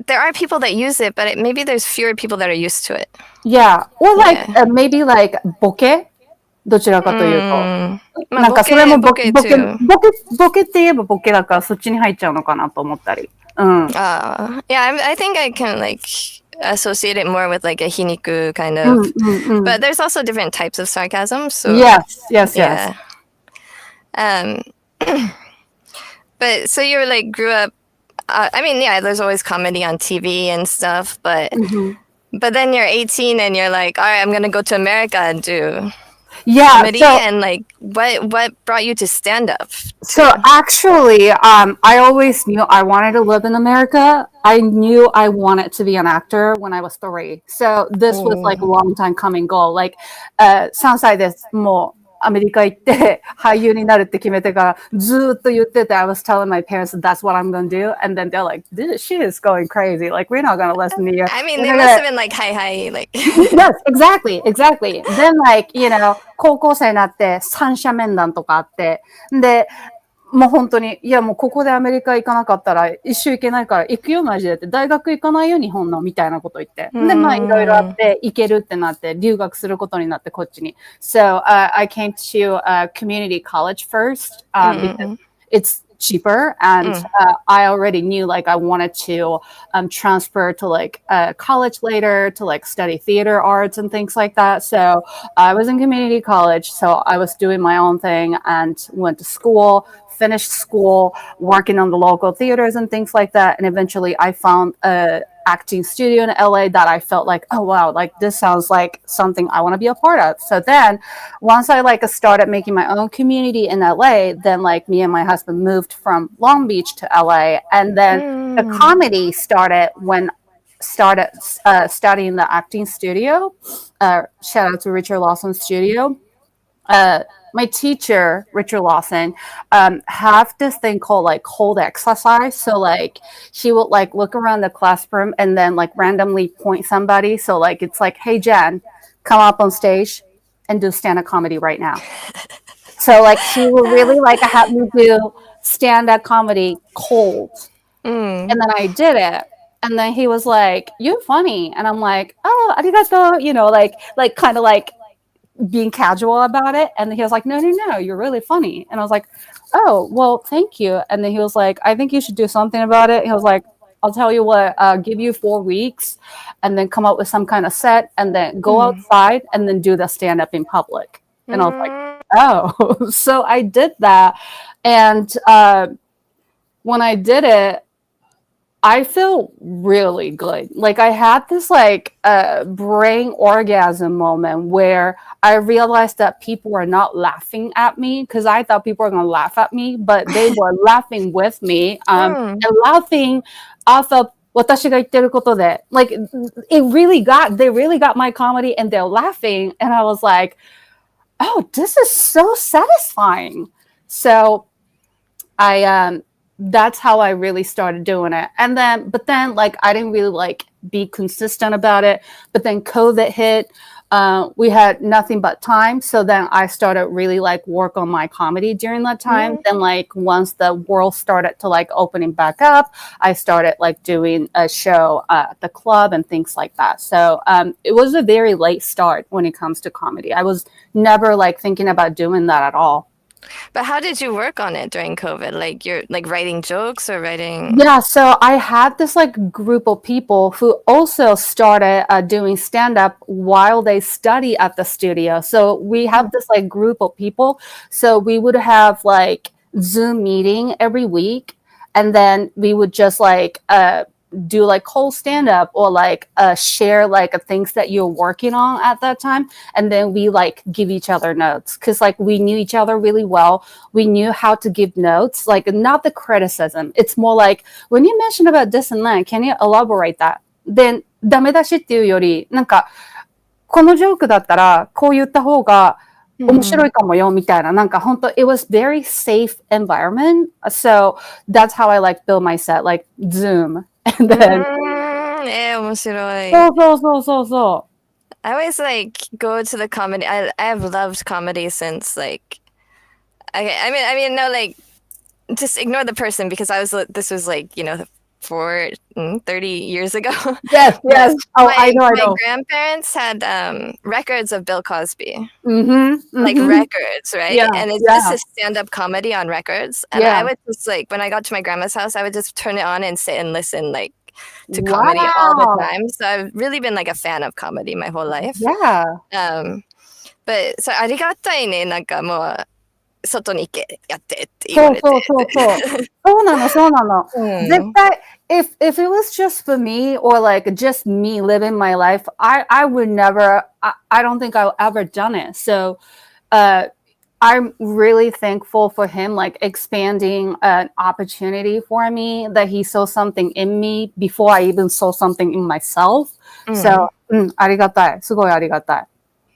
there are people that use it, but maybe there's fewer people that are used to it. Yeah, or like maybe like ボケどちらかというと。なんかそれもボケって言えばボケだからそっちに入っちゃうのかなと思ったり。Yeah, I think I can like associate it more with like a hiniku kind of. But there's also different types of sarcasm. So yes. But so you were like grew up. I mean, yeah, there's always comedy on TV and stuff, but then you're 18 and you're like, all right, I'm gonna go to America and do comedy. And like, what brought you to stand up? So actually, I always knew I wanted to live in America. I knew I wanted to be an actor when I was 3. So this was like a long time coming goal. Like, 3歳です。もうアメリカ行って俳優になるって決めてからずーっと言ってて I was telling my parents that that's what I'm going to do, and then they're like, she is going crazy, like we're not going to listen to you. I mean, they must have been like hi like Yes, exactly. Then like, you know, 高校生になって三者面談とかあってでもう本当に、いやもうここでアメリカ行かなかったら一周行けないから行くよマジでって大学行かないよ日本のみたいなこと言って。で、まあいろいろあって行けるってなって留学することになってこっちに。So, I came to community college first because it's cheaper and I already knew like I wanted to transfer to like college later to like study theater arts and things like that. So I was in community college, so I was doing my own thing and went to school, finished school, working on the local theaters and things like that. And eventually I found a acting studio in LA that I felt like, oh wow, like this sounds like something I want to be a part of. So then once I like started making my own community in LA, then like me and my husband moved from Long Beach to LA. And then the comedy started when started studying the acting studio. Shout out to Richard Lawson's studio. My teacher, Richard Lawson, have this thing called like cold exercise. So like she would like look around the classroom and then like randomly point somebody. So like it's like, hey Jen, come up on stage and do stand-up comedy right now. So like she would really like have me do stand-up comedy cold. And then I did it. And then he was like, you're funny. And I'm like, oh, arigato, you know, like kind of like being casual about it. And he was like, no, you're really funny. And I was like, oh, well, thank you. And then he was like, I think you should do something about it. He was like, I'll tell you what, give you 4 weeks and then come up with some kind of set and then go outside and then do the stand-up in public. And I was like, oh. So I did that. And when I did it, I feel really good. Like I had this brain orgasm moment where I realized that people were not laughing at me because I thought people were going to laugh at me, but they were laughing with me and laughing off of 私が言ってることで like they really got my comedy and they're laughing and I was like, oh, this is so satisfying. So I that's how I really started doing it. But then like I didn't really like be consistent about it. But then COVID hit. We had nothing but time. So then I started really like work on my comedy during that time. Then like once the world started to like opening back up, I started like doing a show at the club and things like that. So it was a very late start when it comes to comedy. I was never like thinking about doing that at all. But how did you work on it during COVID? Like you're like writing jokes or writing? Yeah, so I had this like group of people who also started doing stand-up while they study at the studio. So we have this like group of people. So we would have like Zoom meeting every week, and then we would just like do like whole stand-up or like share like things that you're working on at that time, and then we like give each other notes because like we knew each other really well. We knew how to give notes, like not the criticism. It's more like when you mention about this and that, can you elaborate that? Then ダメ出しっていうよりなんかこのジョークだったらこう言った方が面白いかもよみたいななんか本当 it was very safe environment. So that's how I like build my set, like Zoom. And then 面白い。そう。I always like go to the comedy. I have loved comedy since like I mean no like just ignore the person because this was like 30 years ago. Yes. Oh, I know. My grandparents had records of Bill Cosby. Mm-hmm. Like records, right? Yeah, and it's just a stand-up comedy on records. And I would just like when I got to my grandma's house, I would just turn it on and sit and listen like to comedy all the time. So I've really been like a fan of comedy my whole life. Yeah. But so ありがたいねなんかもう外に行けやってって言われて。そうなの。絶対 if it was just for me or like just me living my life, I would never. I don't think I'll ever done it. So, I'm really thankful for him like expanding an opportunity for me that he saw something in me before I even saw something in myself. So, ありがたい。すごいありがたい。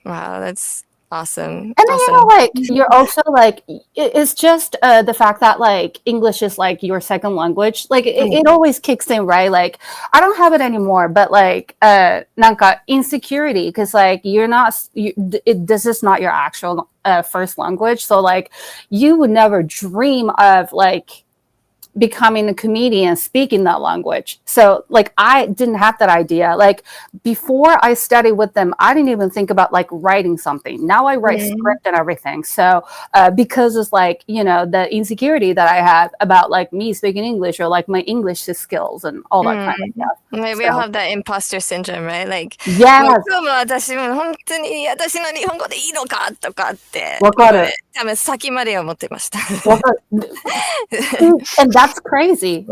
Wow, that's awesome. And then, like, you're also like, it's just the fact that like English is like your second language. Like it always kicks in, right? Like I don't have it anymore, but like, なんか insecurity because like this is not your actual first language. So like you would never dream of like becoming a comedian speaking that language. So like I didn't have that idea. Like before I studied with them, I didn't even think about like writing something. Now I write script and everything. So because it's like, the insecurity that I have about like me speaking English or like my English skills and all that kind of stuff. We all have that imposter syndrome, right? Like, yes. 私も本当に私の日本語でいいのかとかってわかる。多分先まで思ってました。わかる。And that's crazy.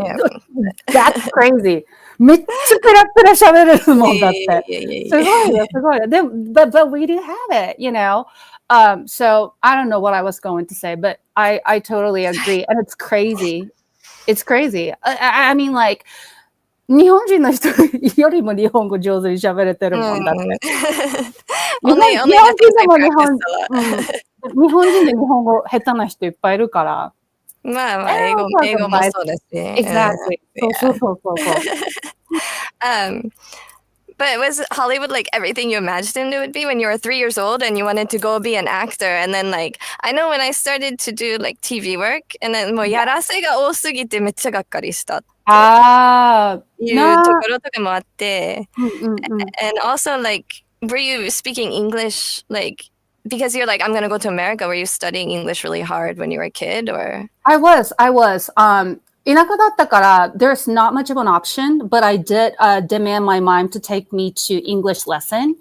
That's crazy. めっちゃペラペラ喋れるもんだって。すごいよ。でも、but we do have it, So I don't know what I was going to say, but I totally agree. And it's crazy. It's crazy. I mean, like, 日本人の人よりも日本語上手に喋れてるもんだって。日本人で日本語下手な人いっぱいいるから。まあ英語もそうだし。Exactly. そう。But was Hollywood like everything you imagined it would be when you were 3 years old and you wanted to go be an actor? And then like, I know when I started to do like TV work, and then もうやらせが多すぎてめっちゃがっかりしたいうところとかもあって。And also like, were you speaking English like, because you're like, I'm going to go to America, were you studying English really hard when you were a kid or? I was. 田舎だったから there's not much of an option, but I did demand my mom to take me to English lesson.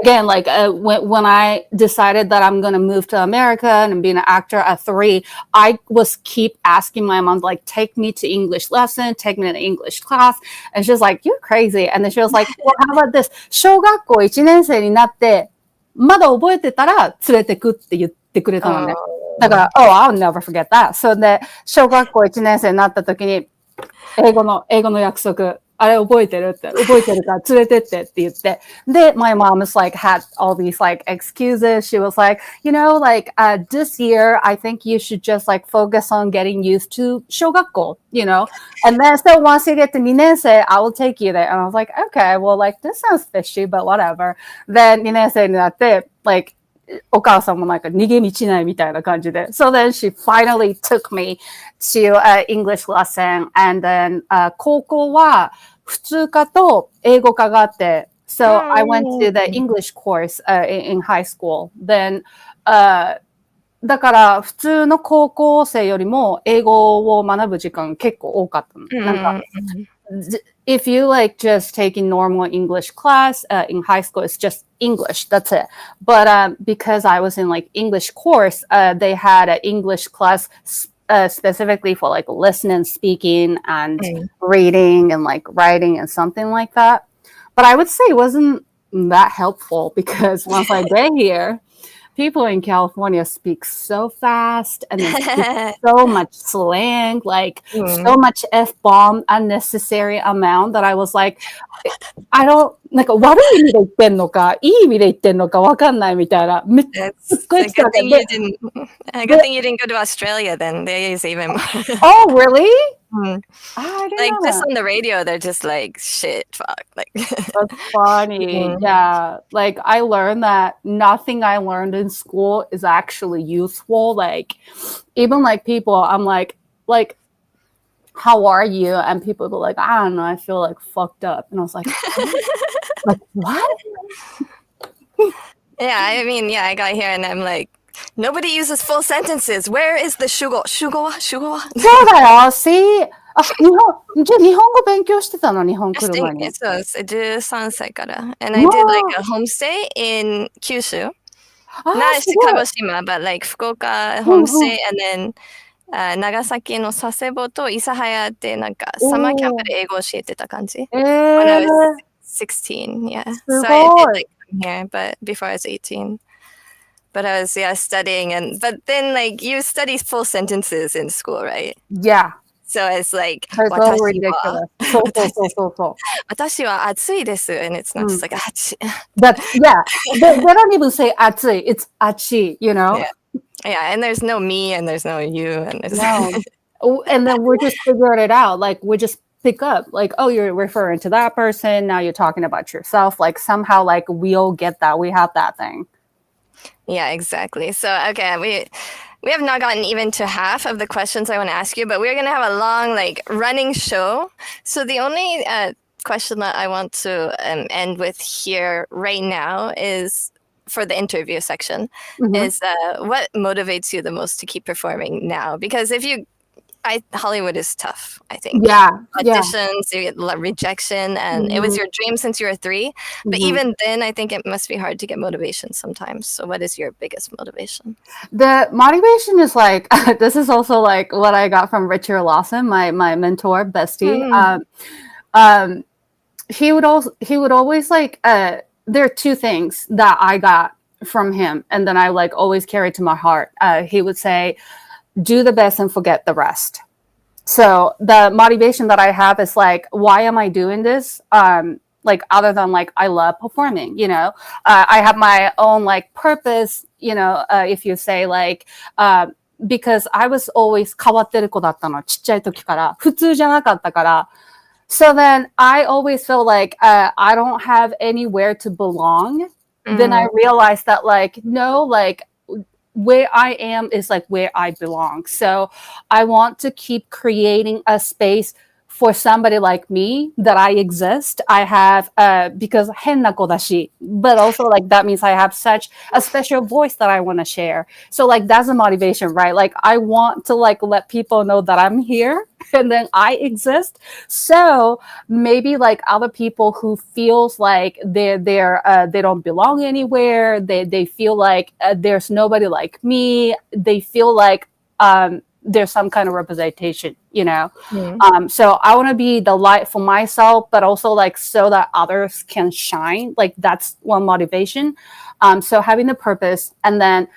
again, like when I decided that I'm going to move to America and be an actor at 3, I was keep asking my mom, like, take me to English lesson, take me to the English class. And she was like, you're crazy. And then she was like, well, how about this? 小学校1年生になって、まだ覚えてたら連れてくって言ってくれたのね。だから、oh, I'll never forget that. So で、小学校1年生になった時に、英語の約束、あれ覚えてるから連れてってって言って。で、my mom is like, had all these like excuses. She was like, like, this year, I think you should just like focus on getting used to 小学校, and then so once you get to 2年生, I will take you there. And I was like, okay, well, like, this sounds fishy, but whatever. Then 2年生になって、like, お母さんもなんか逃げ道ないみたいな感じで。So then she finally took me to English lesson. And then 高校は普通科と英語科があって。So I went to the English course in high school. Then だから普通の高校生よりも英語を学ぶ時間結構多かったの。なんかif you like just taking normal English class in high school, it's just English. That's it. But because I was in like English course, they had an English class specifically for like listening, speaking, and reading, and like writing, and something like that. But I would say it wasn't that helpful because once I get here, people in California speak so fast and they speak so much slang, like so much F-bomb, unnecessary amount that I was like, I don't, なんか悪い意味で言ってんのか、いい意味で言ってんのかわかんないみたいな。めっちゃすっごい来た。Good thing you didn't go to Australia then. They use even more. Oh, really? I didn't know just on the radio, they're just like, shit, fuck. Like, that's funny. Yeah. Like, I learned that nothing I learned in school is actually useful. Like, even like people, I'm like, how are you? And people go like, I don't know, I feel like fucked up. And I was like, like, what? Yeah, I mean, yeah, I got here and I'm like, nobody uses full sentences. Where is the shugo? Shugo? そうだよ。See? じゃあ日本語勉強してたの日本来る前に。そうです。13歳から。And I did like a homestay in Kyushu. Not Kagoshima, but like Fukuoka homestay and then長崎の佐世保と諫早ってなんかサマーキャンプで英語教えてた感じ。When I was 16, yeah. So I did like come here, but before I was 18. But I was studying but then like you study full sentences in school, right? Yeah. So it's like 私は暑いです and it's not just like 暑い But yeah, they don't even say 暑い, it's 暑い, Yeah, and there's no me and there's no you and there's no. And then we're just figuring it out. Like we just pick up like, oh, you're referring to that person. Now you're talking about yourself. Like somehow like we all get that. We have that thing. Yeah, exactly. So, okay, we have not gotten even to half of the questions I want to ask you, but we're going to have a long, like, running show. So the only question that I want to end with here right now is for the interview section, is what motivates you the most to keep performing now? Because Hollywood is tough, I think. Yeah. Auditions, you get rejection, and it was your dream since you were 3. But even then, I think it must be hard to get motivation sometimes. So what is your biggest motivation? The motivation is like, this is also like what I got from Richard Lawson, my mentor, bestie. He would always like, there are 2 things that I got from him. And then I like always carry to my heart. He would say, do the best and forget the rest. So the motivation that I have is like, why am I doing this? Like other than like, I love performing, I have my own like purpose, if you say like, because I was always 変わってる子だったの、ちっちゃい時から。普通じゃなかったから。So then I always feel like, I don't have anywhere to belong. Then I realized that like, no, like, where I am is like where I belong. So I want to keep creating a space for somebody like me that I exist, I have because 変な子だし, but also like that means I have such a special voice that I want to share. So like that's a motivation, right? Like I want to like let people know that I'm here and then I exist. So maybe like other people who feels like they don't belong anywhere, they feel like there's nobody like me, they feel like there's some kind of representation, you know. So I want to be the light for myself, but also like so that others can shine. Like that's one motivation. So having the purpose, and then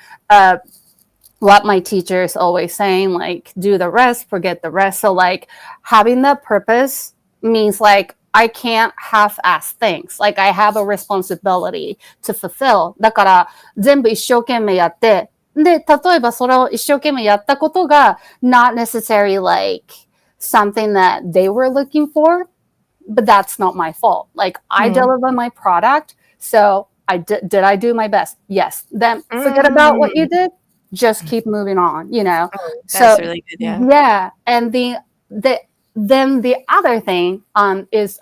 what my teacher is always saying, like do the rest, forget the rest. So like having the purpose means like I can't half-ass things. Like I have a responsibility to fulfill. だから全部一生懸命やって、で、例えばそれを一生懸命やったことが not necessarily like something that they were looking for, but that's not my fault. Like I deliver my product, so did I do my best? Yes. Then forget about what you did. Just keep moving on, you know. That's really good, yeah. Yeah, and then the other thing is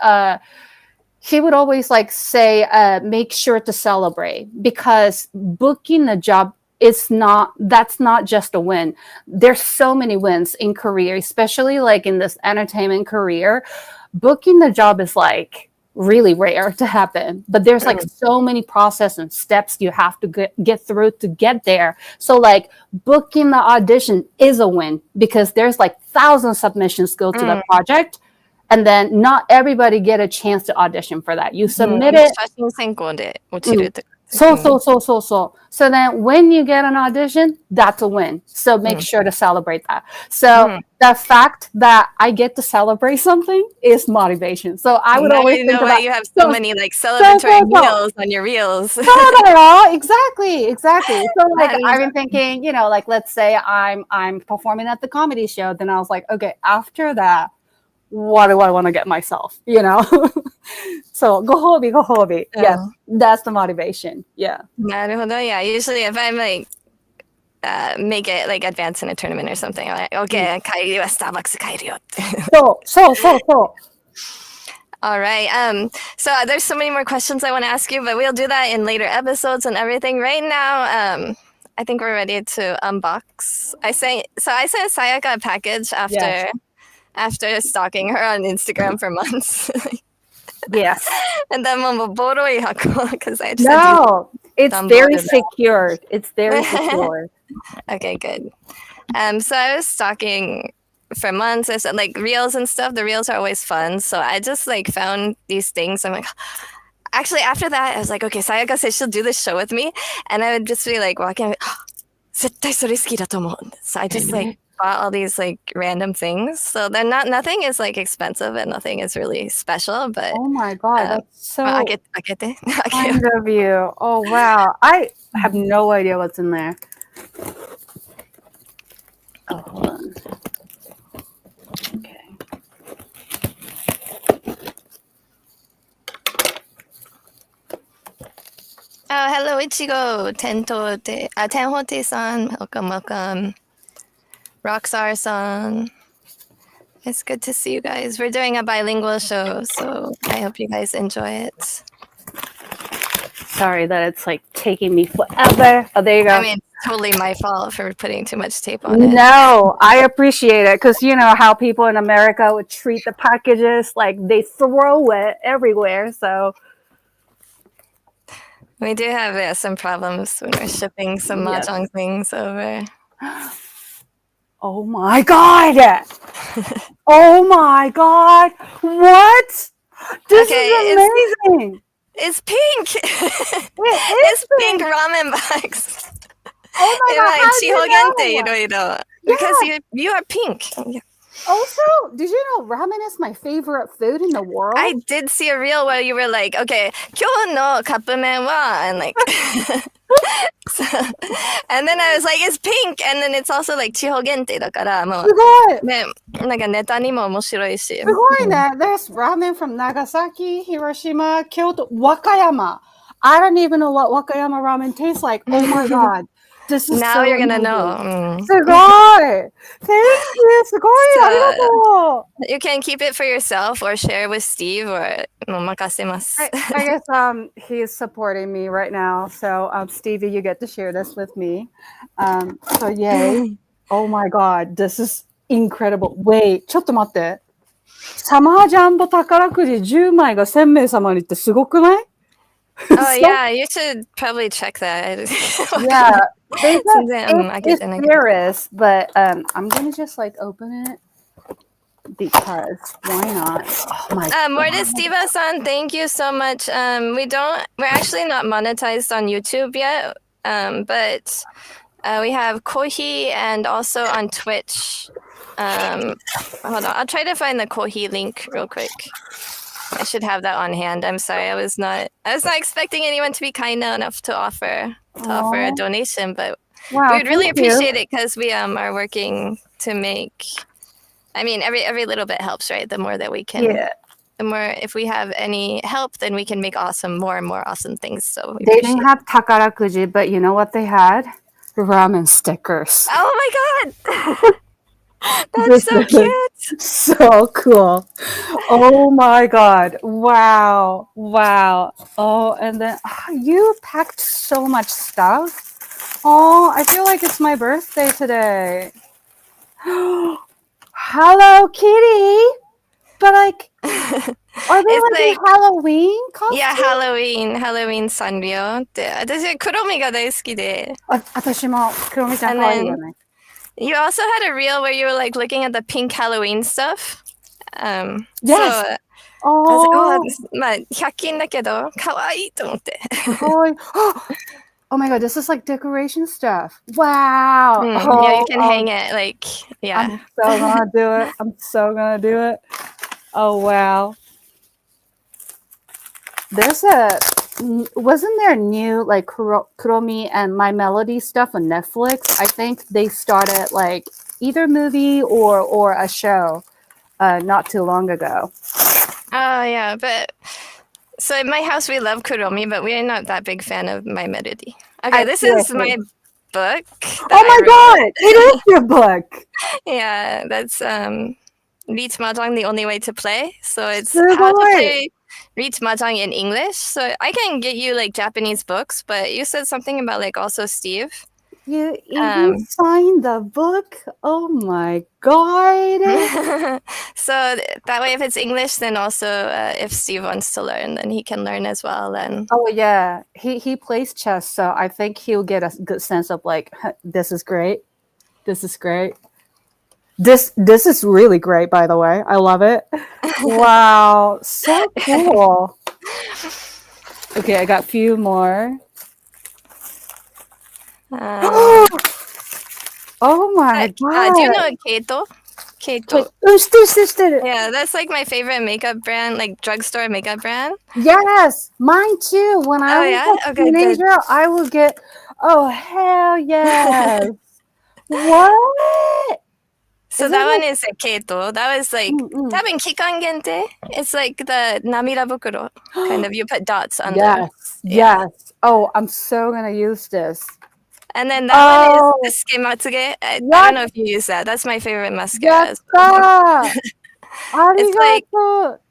he would always like say make sure to celebrate, because booking a job that's not just a win. There's so many wins in career, especially like in this entertainment career. Booking the job is like really rare to happen, but there's like so many process and steps you have to get through to get there. So like booking the audition is a win, because there's like 1,000 submissions go to the project, and then not everybody get a chance to audition for that. You submit it. 写真選考で落ちるって。So then when you get an audition, that's a win. So make sure to celebrate that. So the fact that I get to celebrate something is motivation. So I would always think about, you have so many like celebratory meals on your reels. Exactly. So like I've been thinking, you know, like let's say I'm performing at the comedy show, then I was like, okay, after that, what do I want to get myself, you know? So go hobby. Yes, that's the motivation. Yeah. なるほど. Yeah, usually if I'm like make it like advance in a tournament or something, I'm like, okay, 帰りはスターバックス帰るよって。そう。All right. So there's so many more questions I want to ask you, but we'll do that in later episodes and everything. Right now, I think we're ready to unbox. I sent Sayaka a package after stalking her on Instagram for months. Yes. And then because I just it's very secure. It's very secure. Okay, good. So I was stalking for months. I said like reels and stuff. The reels are always fun. So I just like found these things. I'm like, actually after that I was like, okay, Sayaka said she'll do this show with me, and I would just be like walking. 絶対それ好きだと思う. So I just like bought all these like random things. So they're nothing is like expensive and nothing is really special, but oh my god, that's so kind of you. Oh wow, I have no idea what's in there. Oh, hold on. Okay. Oh, hello, Ichigo, Tenhote-san, welcome. Roxar-san. It's good to see you guys. We're doing a bilingual show, so I hope you guys enjoy it. Sorry that it's like taking me forever. Oh, there you go. I mean, it's totally my fault for putting too much tape on it. No, I appreciate it, because you know how people in America would treat the packages, like they throw it everywhere, so... We do have some problems when we're shipping some mahjong things over. Oh my god! Oh my god! What? This is amazing! It's pink! It's pink ramen bags. Oh my god! How you know? Because you are pink. Also, did you know ramen is my favorite food in the world? I did see a reel where you were like, okay, 今日のカップ麺は and like so, and then I was like, it's pink, and then it's also like 地方限定だからもうすごいね、なんかネタにも面白いし。すごいね。There's ramen from Nagasaki, Hiroshima, Kyoto, Wakayama. I don't even know what Wakayama ramen tastes like. Oh my god. This is Now so you're gonna amazing. know. すごいい Thank you! すごいありがとう You can keep it for yourself or share with Steve or もう任せます。I guess he's supporting me right now. So Stevie, you get to share this with me. So yay. Oh my god, this is incredible. Wait, ちょっと待って。サマージャンボ宝くじ10枚が1000名様にってすごくない Oh yeah, you should probably check that. Yeah, they said 全然、開けてないけど。 it's serious, but I'm gonna just like open it because why not? Oh my Mortis Diva-san, thank you so much. We're actually not monetized on YouTube yet, but we have Kohi and also on Twitch. Hold on, I'll try to find the Kohi link real quick. I should have that on hand. I'm sorry, I was not expecting anyone to be kind enough to offer a donation, but wow, we would really thank you. appreciate it because we are working to make. I mean, every little bit helps, right? The more that we can. Yeah. The more, if we have any help, then we can make more and more awesome things. So we They appreciate didn't have takarakuji, but you know what they had? Ramen stickers. Oh my god! That's so cute! So cool. Oh my god. Wow. Wow. Oh, and then you packed so much stuff. Oh, I feel like it's my birthday today. Hello Kitty. But like are they like Halloween costumes? Yeah, Halloween サンリオって私黒目が大好きで。私も黒みちゃん可愛いよね。You also had a reel where you were like looking at the pink Halloween stuff. Yes. So, I was like, oh, まあ100均だけど可愛いと思って。Oh my god, this is like decoration stuff. Wow. Yeah, you can hang it like, yeah. I'm so gonna do it. Oh wow. Wasn't there new like Kuromi and My Melody stuff on Netflix? I think they started like either movie or a show not too long ago. Oh yeah, but so in my house we love Kuromi, but we're not that big fan of My Melody. Okay, this is my book. Oh my god, it is your book. Yeah, that's Reach Mahjong the Only Way to Play. So it's how to play Reach Mahjong in English. So I can get you like Japanese books, but you said something about like also Steve. You signed the book? Oh my god. So that way if it's English, then also if Steve wants to learn, then he can learn as well. Then oh yeah, he plays chess, so I think he'll get a good sense of like this is great. This is great. This is really great, by the way. I love it. Wow, so cool. Okay, I got a few more. Oh my god. Do you know Keito? Keito. Yeah, that's like my favorite makeup brand, like drugstore makeup brand. Yes, mine too. When I was a teenager, I would get, oh hell yes. What? So that one is a Keito. That was like, 多分期間限定. It's like the namira bukuro. Kind of, you put dots under. Yes, yes. Oh, I'm so gonna use this. And then that one is the Skematsuge. I don't know if you use that. That's my favorite mascara. It's like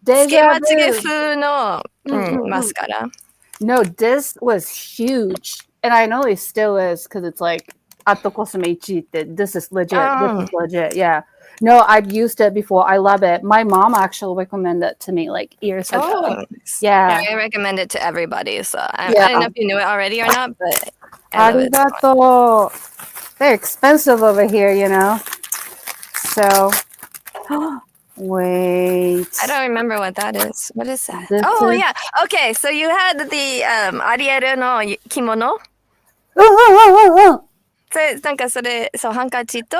Skematsuge 風の mascara. No, this was huge. And I know it still is because it's like Atto Cosme Ichi. This is legit. This is legit. Yeah. No, I've used it before. I love it. My mom actually recommended it to me like years ago. Yeah. I recommend it to everybody. So I don't know if you knew it already or not, but Arigato. They're expensive over here, you know. So, wait. I don't remember what that is. What is that? Yeah. Okay, so you had the Ariel no kimono. なんかそれ、そう、ハンカチと、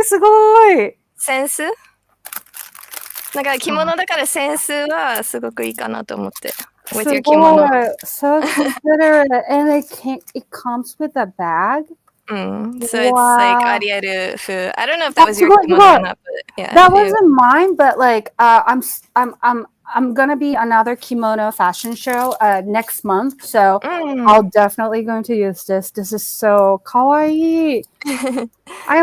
すごい扇子なんか着物だから扇子はすごくいいかなと思って。With your kimono. So considerate. And it comes with a bag? So it's like Ariel風. I don't know if that was your kimono or not, but yeah. That wasn't mine, but like I'm gonna be another kimono fashion show next month, so I'll definitely going to use this. This is so kawaii. I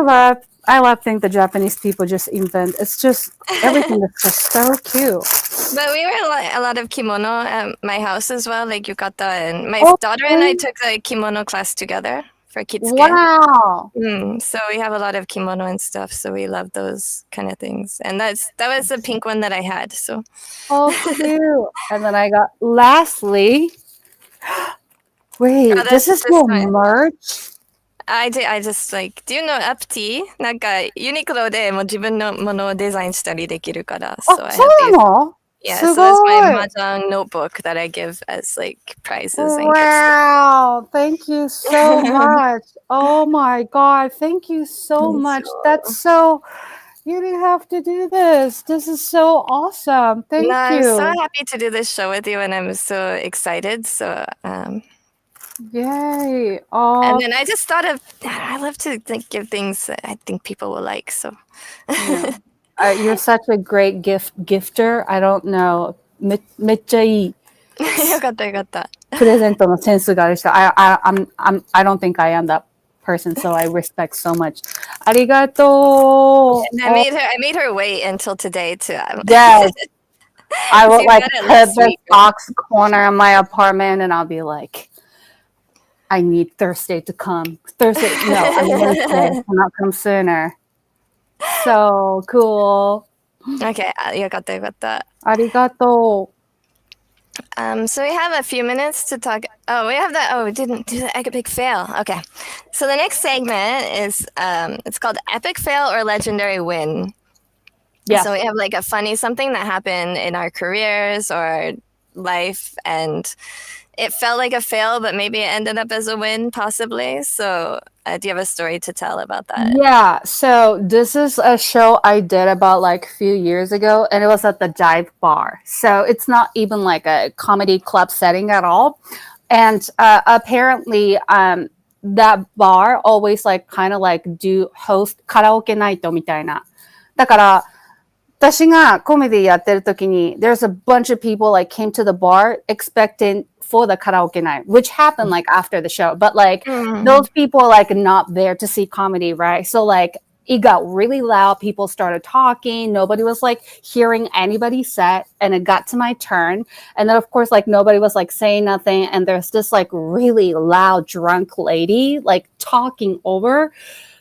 I love things the Japanese people just invent. It's just everything is just so cute. But we wear a lot of kimono at my house as well, like yukata. And my daughter and I really? took a kimono class together for kitsuke. Wow. So we have a lot of kimono and stuff. So we love those kind of things. And that was the pink one that I had. So Oh, cute. And then I got, lastly, wait, Oh, this is this your one. merch? I just like, do you know UpT? なんかユニクロでもう自分のものをデザインしたりできるから。So I あ、そ have う these. なの Yeah, す so that's ご my い。 mahjong notebook that I give as like prizes and gifts. Wow. Thank you so much. Oh my God. Thank you so much. That's so, you didn't have to do this. This is so awesome. Thank No, I'm so you. happy to do this show with you, and I'm so excited. So, Yay. and Oh, then I just thought of, I love to like give things that I think people will like. So, yeah. You're such a great gifter. I don't know. めっちゃいい。よかったよかった。プレゼントのセンスがある人。I don't think I am that person, so I respect so much. ありがとう。 And I made her wait until today to. Yes. I will You like got it put last this week, right? box corner in my apartment and I'll be like, I need Thursday to come. Thursday, no, I mean Wednesday. Cannot come sooner. So cool. Okay, よかったよかった。ありがと So we have a few minutes to talk. Oh, we have that. Oh, we didn't do the epic fail. Okay. So the next segment is it's called Epic Fail or Legendary Win. Yes. So we have like a funny something that happened in our careers or life, and it felt like a fail, but maybe it ended up as a win, possibly. So do you have a story to tell about that? Yeah, so this is a show I did about like a few years ago, and it was at the dive bar. So it's not even like a comedy club setting at all. And apparently, that bar always like kind of like do host カラオケナイトみたいな。だから、私がコメディやってる時に there's a bunch of people like came to the bar expecting for the karaoke night, which happened like after the show, but like those people are like not there to see comedy, right? So like it got really loud, people started talking, nobody was like hearing anybody's set, and it got to my turn, and then of course like nobody was like saying nothing, and there's this like really loud drunk lady like talking over.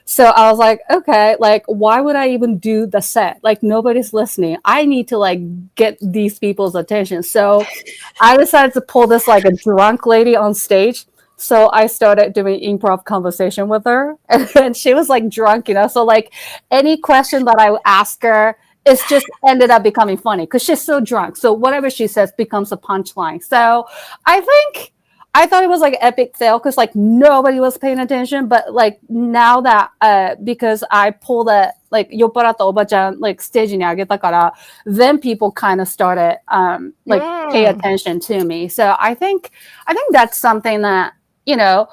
So I was like, okay, like, why would I even do the set? Like, nobody's listening. I need to, like, get these people's attention. So I decided to pull this, like, a drunk lady on stage. So I started doing improv conversation with her. And she was, like, drunk, you know? So, like, any question that I would ask her, it's just ended up becoming funny because she's so drunk. So whatever she says becomes a punchline. So I thought it was like epic fail because like nobody was paying attention. But like now that because I pulled a like 酔っ払ったおばちゃん like ステージに上げたから then people kind of started like pay attention to me. So I think that's something that, you know,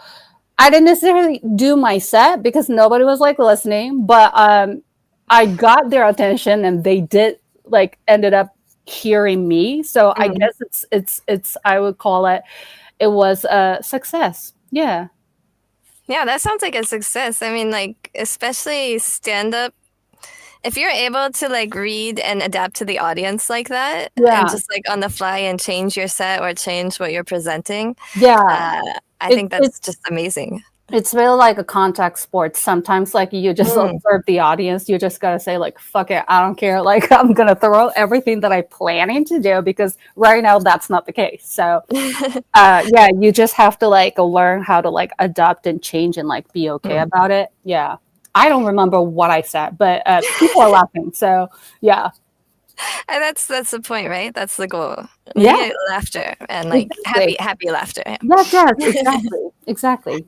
I didn't necessarily do my set because nobody was like listening, but I got their attention and they did like ended up hearing me. So I guess it's I would call it was a success. Yeah. Yeah, that sounds like a success. I mean, like, especially stand up. If you're able to like read and adapt to the audience like that, and just like on the fly and change your set or change what you're presenting, I think that's just amazing. It's really like a contact sport. Sometimes like you just observe the audience. You just gotta say like, fuck it, I don't care. Like I'm gonna throw everything that I'm planning to do because right now that's not the case. So yeah, you just have to like learn how to like adapt and change and like be okay about it. Yeah. I don't remember what I said, but people are laughing. So yeah. And that's the point, right? That's the goal. Yeah. Get laughter and like happy laughter. Yeah, exactly.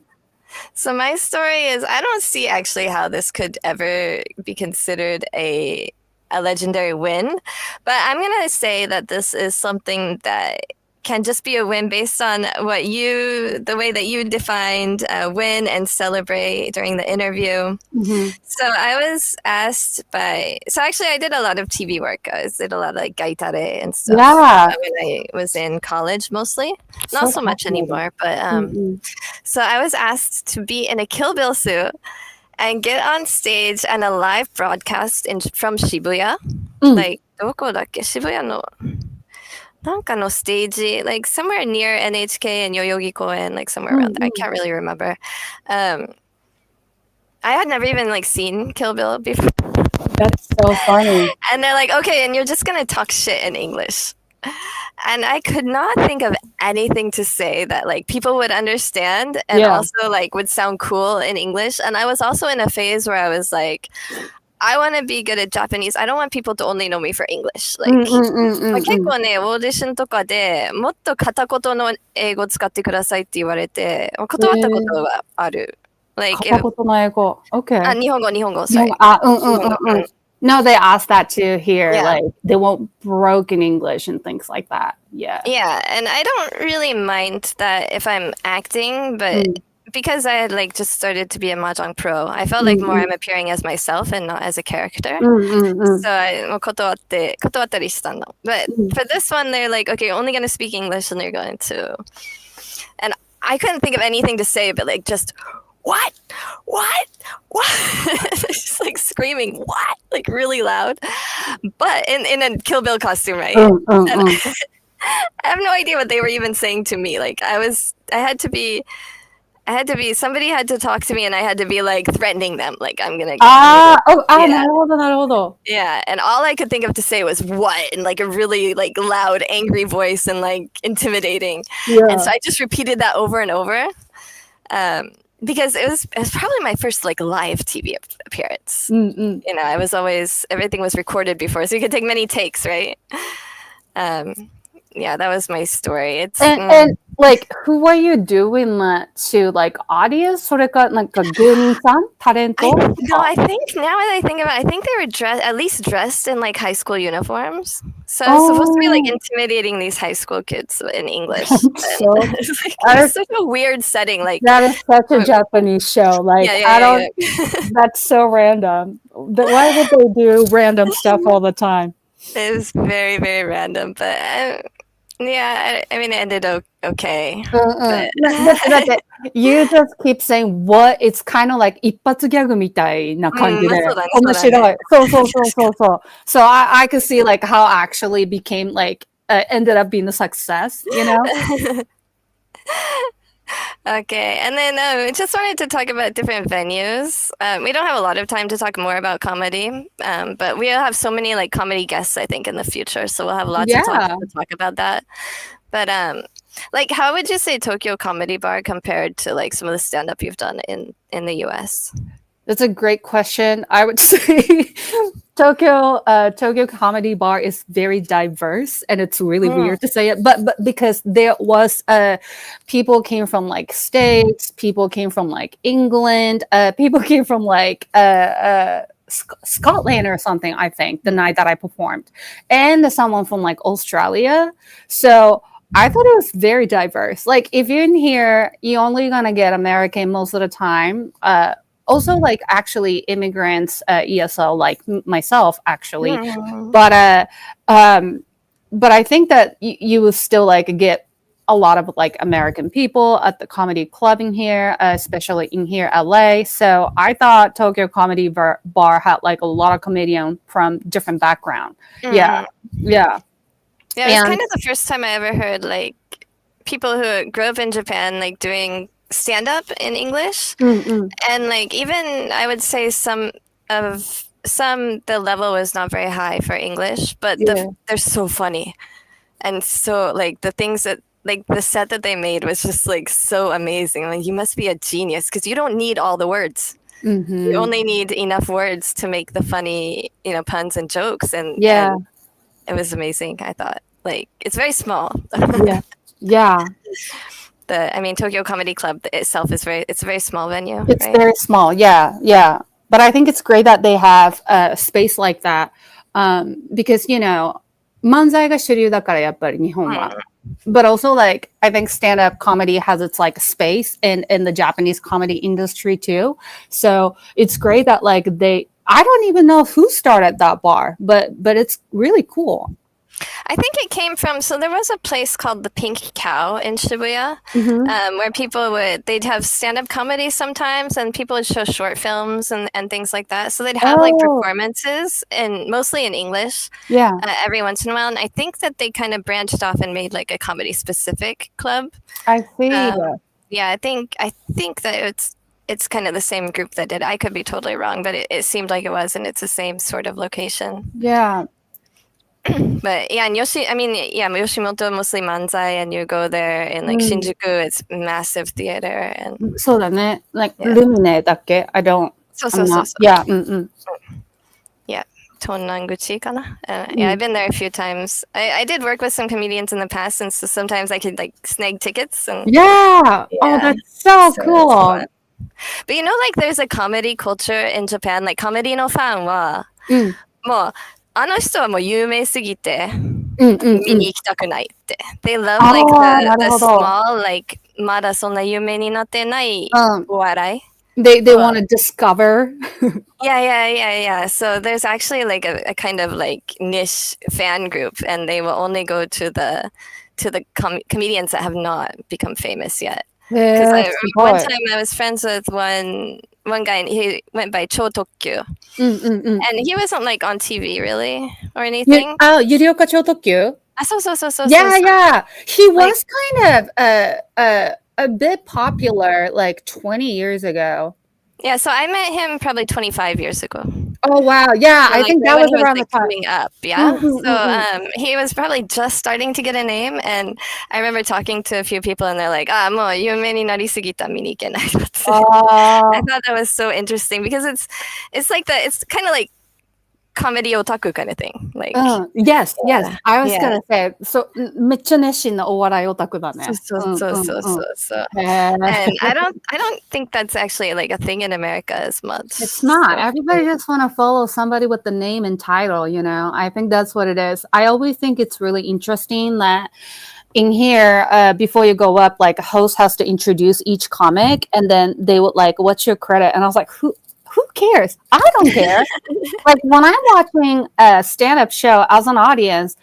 So my story is I don't see actually how this could ever be considered a legendary win, but I'm gonna say that this is something that can just be a win based on the way that you defined win and celebrate during the interview. So I was asked so actually I did a lot of TV work. I did a lot of like gaitare and stuff when I was in college mostly. Not so much anymore, but so I was asked to be in a Kill Bill suit and get on stage and a live broadcast from Shibuya. うん。 Like, どこだっけ？渋谷のなんかの stage, like somewhere near NHK and Yoyogi Koen, like somewhere around there. I can't really remember. I had never even like seen Kill Bill before. That's so funny. And they're like, okay, and you're just gonna talk shit in English. And I could not think of anything to say that like people would understand and Yeah. also like would sound cool in English. And I was also in a phase where I was like, I want to be good at Japanese. I don't want people to only know me for English. うん Like, うんうんうんうまあ、ん。結構ね、オーディションとかでもっと片言の英語使ってくださいって言われて、断ったことはある。Like, 片言の英語。Okay. あ、日本語、sorry. あ、うんうんうんうん。No, they ask that too here. Yeah. Like, they won't broken English and things like that. Yeah. Yeah, and I don't really mind that if I'm acting, but because I had like just started to be a mahjong pro, I felt like more I'm appearing as myself and not as a character. So I もう断ったりしたの. But for this one, they're like, okay, you're only going to speak English and you're going to... And I couldn't think of anything to say, but like just... What? Just like screaming, what? Like really loud. But in a Kill Bill costume, right? And I have no idea what they were even saying to me. Like I had to be, somebody had to talk to me and I had to be like threatening them. Like I'm going to...なるほど、なるほど。 Yeah, and all I could think of to say was what? In like a really like loud, angry voice and like intimidating. Yeah. And so I just repeated that over and over. Because it was probably my first like live TV appearance. You know, everything was recorded before, so you could take many takes, right? Yeah, that was my story. And like, who were you doing that to? Like, audience? それか、なんか芸人さん？タレント？ No, I think now that I think about it, I think they were at least dressed in like high school uniforms. So it's supposed to be like intimidating these high school kids in English. It's such a weird setting. Like that is such a Japanese show. Like that's so random. Why would they do random stuff all the time? It was very, very random, but yeah, I mean, it ended okay. But... You just keep saying what? It's kind of like 一発ギャグみたいな感じで。面白い。そう。So I could see like how actually became like ended up being a success, you know? Okay, and then just wanted to talk about different venues. We don't have a lot of time to talk more about comedy, but we'll have so many like comedy guests, I think, in the future. So we'll have lots of time to talk about that. But like, how would you say Tokyo Comedy Bar compared to like some of the stand-up you've done in the US? That's a great question. I would say Tokyo Comedy Bar is very diverse, and it's really weird to say it, but because there was people came from like States, people came from like England, people came from like Scotland or something, I think, the night that I performed, and someone from like Australia. So I thought it was very diverse. Like if you're in here, you're only gonna get American most of the time. Also, like actually immigrants, ESL, like myself, actually. But I think that you will still like get a lot of like American people at the comedy club in here, especially in here, LA. So I thought Tokyo Comedy Bar had like a lot of comedians from different background. Yeah, it's kind of the first time I ever heard like people who grew up in Japan like doing stand-up in English, and like even I would say some the level was not very high for English, but they're so funny, and so like the things that like the set that they made was just like so amazing. Like you must be a genius because you don't need all the words. You only need enough words to make the funny, you know, puns and jokes, and it was amazing. I thought like it's very small. I mean, Tokyo Comedy Club itself it's a very small venue. It's right? very small, yeah. But I think it's great that they have a space like that, because you know, 漫才が主流だからやっぱり日本は。But also like I think stand-up comedy has its like space in the Japanese comedy industry too. So it's great that like I don't even know who started that bar, but it's really cool. I think it came from, so there was a place called the Pink Cow in Shibuya, where they'd have stand-up comedy sometimes, and people would show short films and things like that. So they'd have like performances, and mostly in English, every once in a while. And I think that they kind of branched off and made like a comedy-specific club. I see. Yeah, I think that it's kind of the same group that did. I could be totally wrong, but it seemed like it was, and it's the same sort of location. Yeah. But yeah, and Yoshimoto mostly manzai, and you go there in like Shinjuku, it's massive theater, and そうだね。Like Lumine だっけ? I don't. So. Yeah. Yeah, Tonnanguchi kana. Yeah, I've been there a few times. I did work with some comedians in the past, and so sometimes I could like snag tickets. And Yeah. Oh, that's so cool. But like there's a comedy culture in Japan, like comedy no fan wa, もうあの人はもう有名すぎて見に行きたくないって。They love like the small, like まだそんな有名になってないお笑い。They want to discover. Yeah. So there's actually like a kind of like niche fan group, and they will only go to the comedians that have not become famous yet. Because one time I was friends with one guy, and he went by Cho Tokkyu. And he wasn't like on TV really or anything. Yurioka Cho Tokkyu? So. Yeah. He was kind of a bit popular like 20 years ago. Yeah, so I met him probably 25 years ago. Oh, wow. Yeah, so, I think that was around the time. Coming up, yeah. So he was probably just starting to get a name, and I remember talking to a few people, and they're like, moう有名になりすぎた見に行けないって。I thought that was so interesting because it's like it's kind of like comedy otaku kind of thing. Like yes. I was gonna say, so めっちゃ熱心なお笑いオタクだね。So. And I don't think that's actually like a thing in America as much. It's not. Everybody just want to follow somebody with the name and title, I think that's what it is. I always think it's really interesting that in here, before you go up, like a host has to introduce each comic, and then they would like, what's your credit? And I was like, who cares? I don't care. Like when I'm watching a stand-up show as an audience,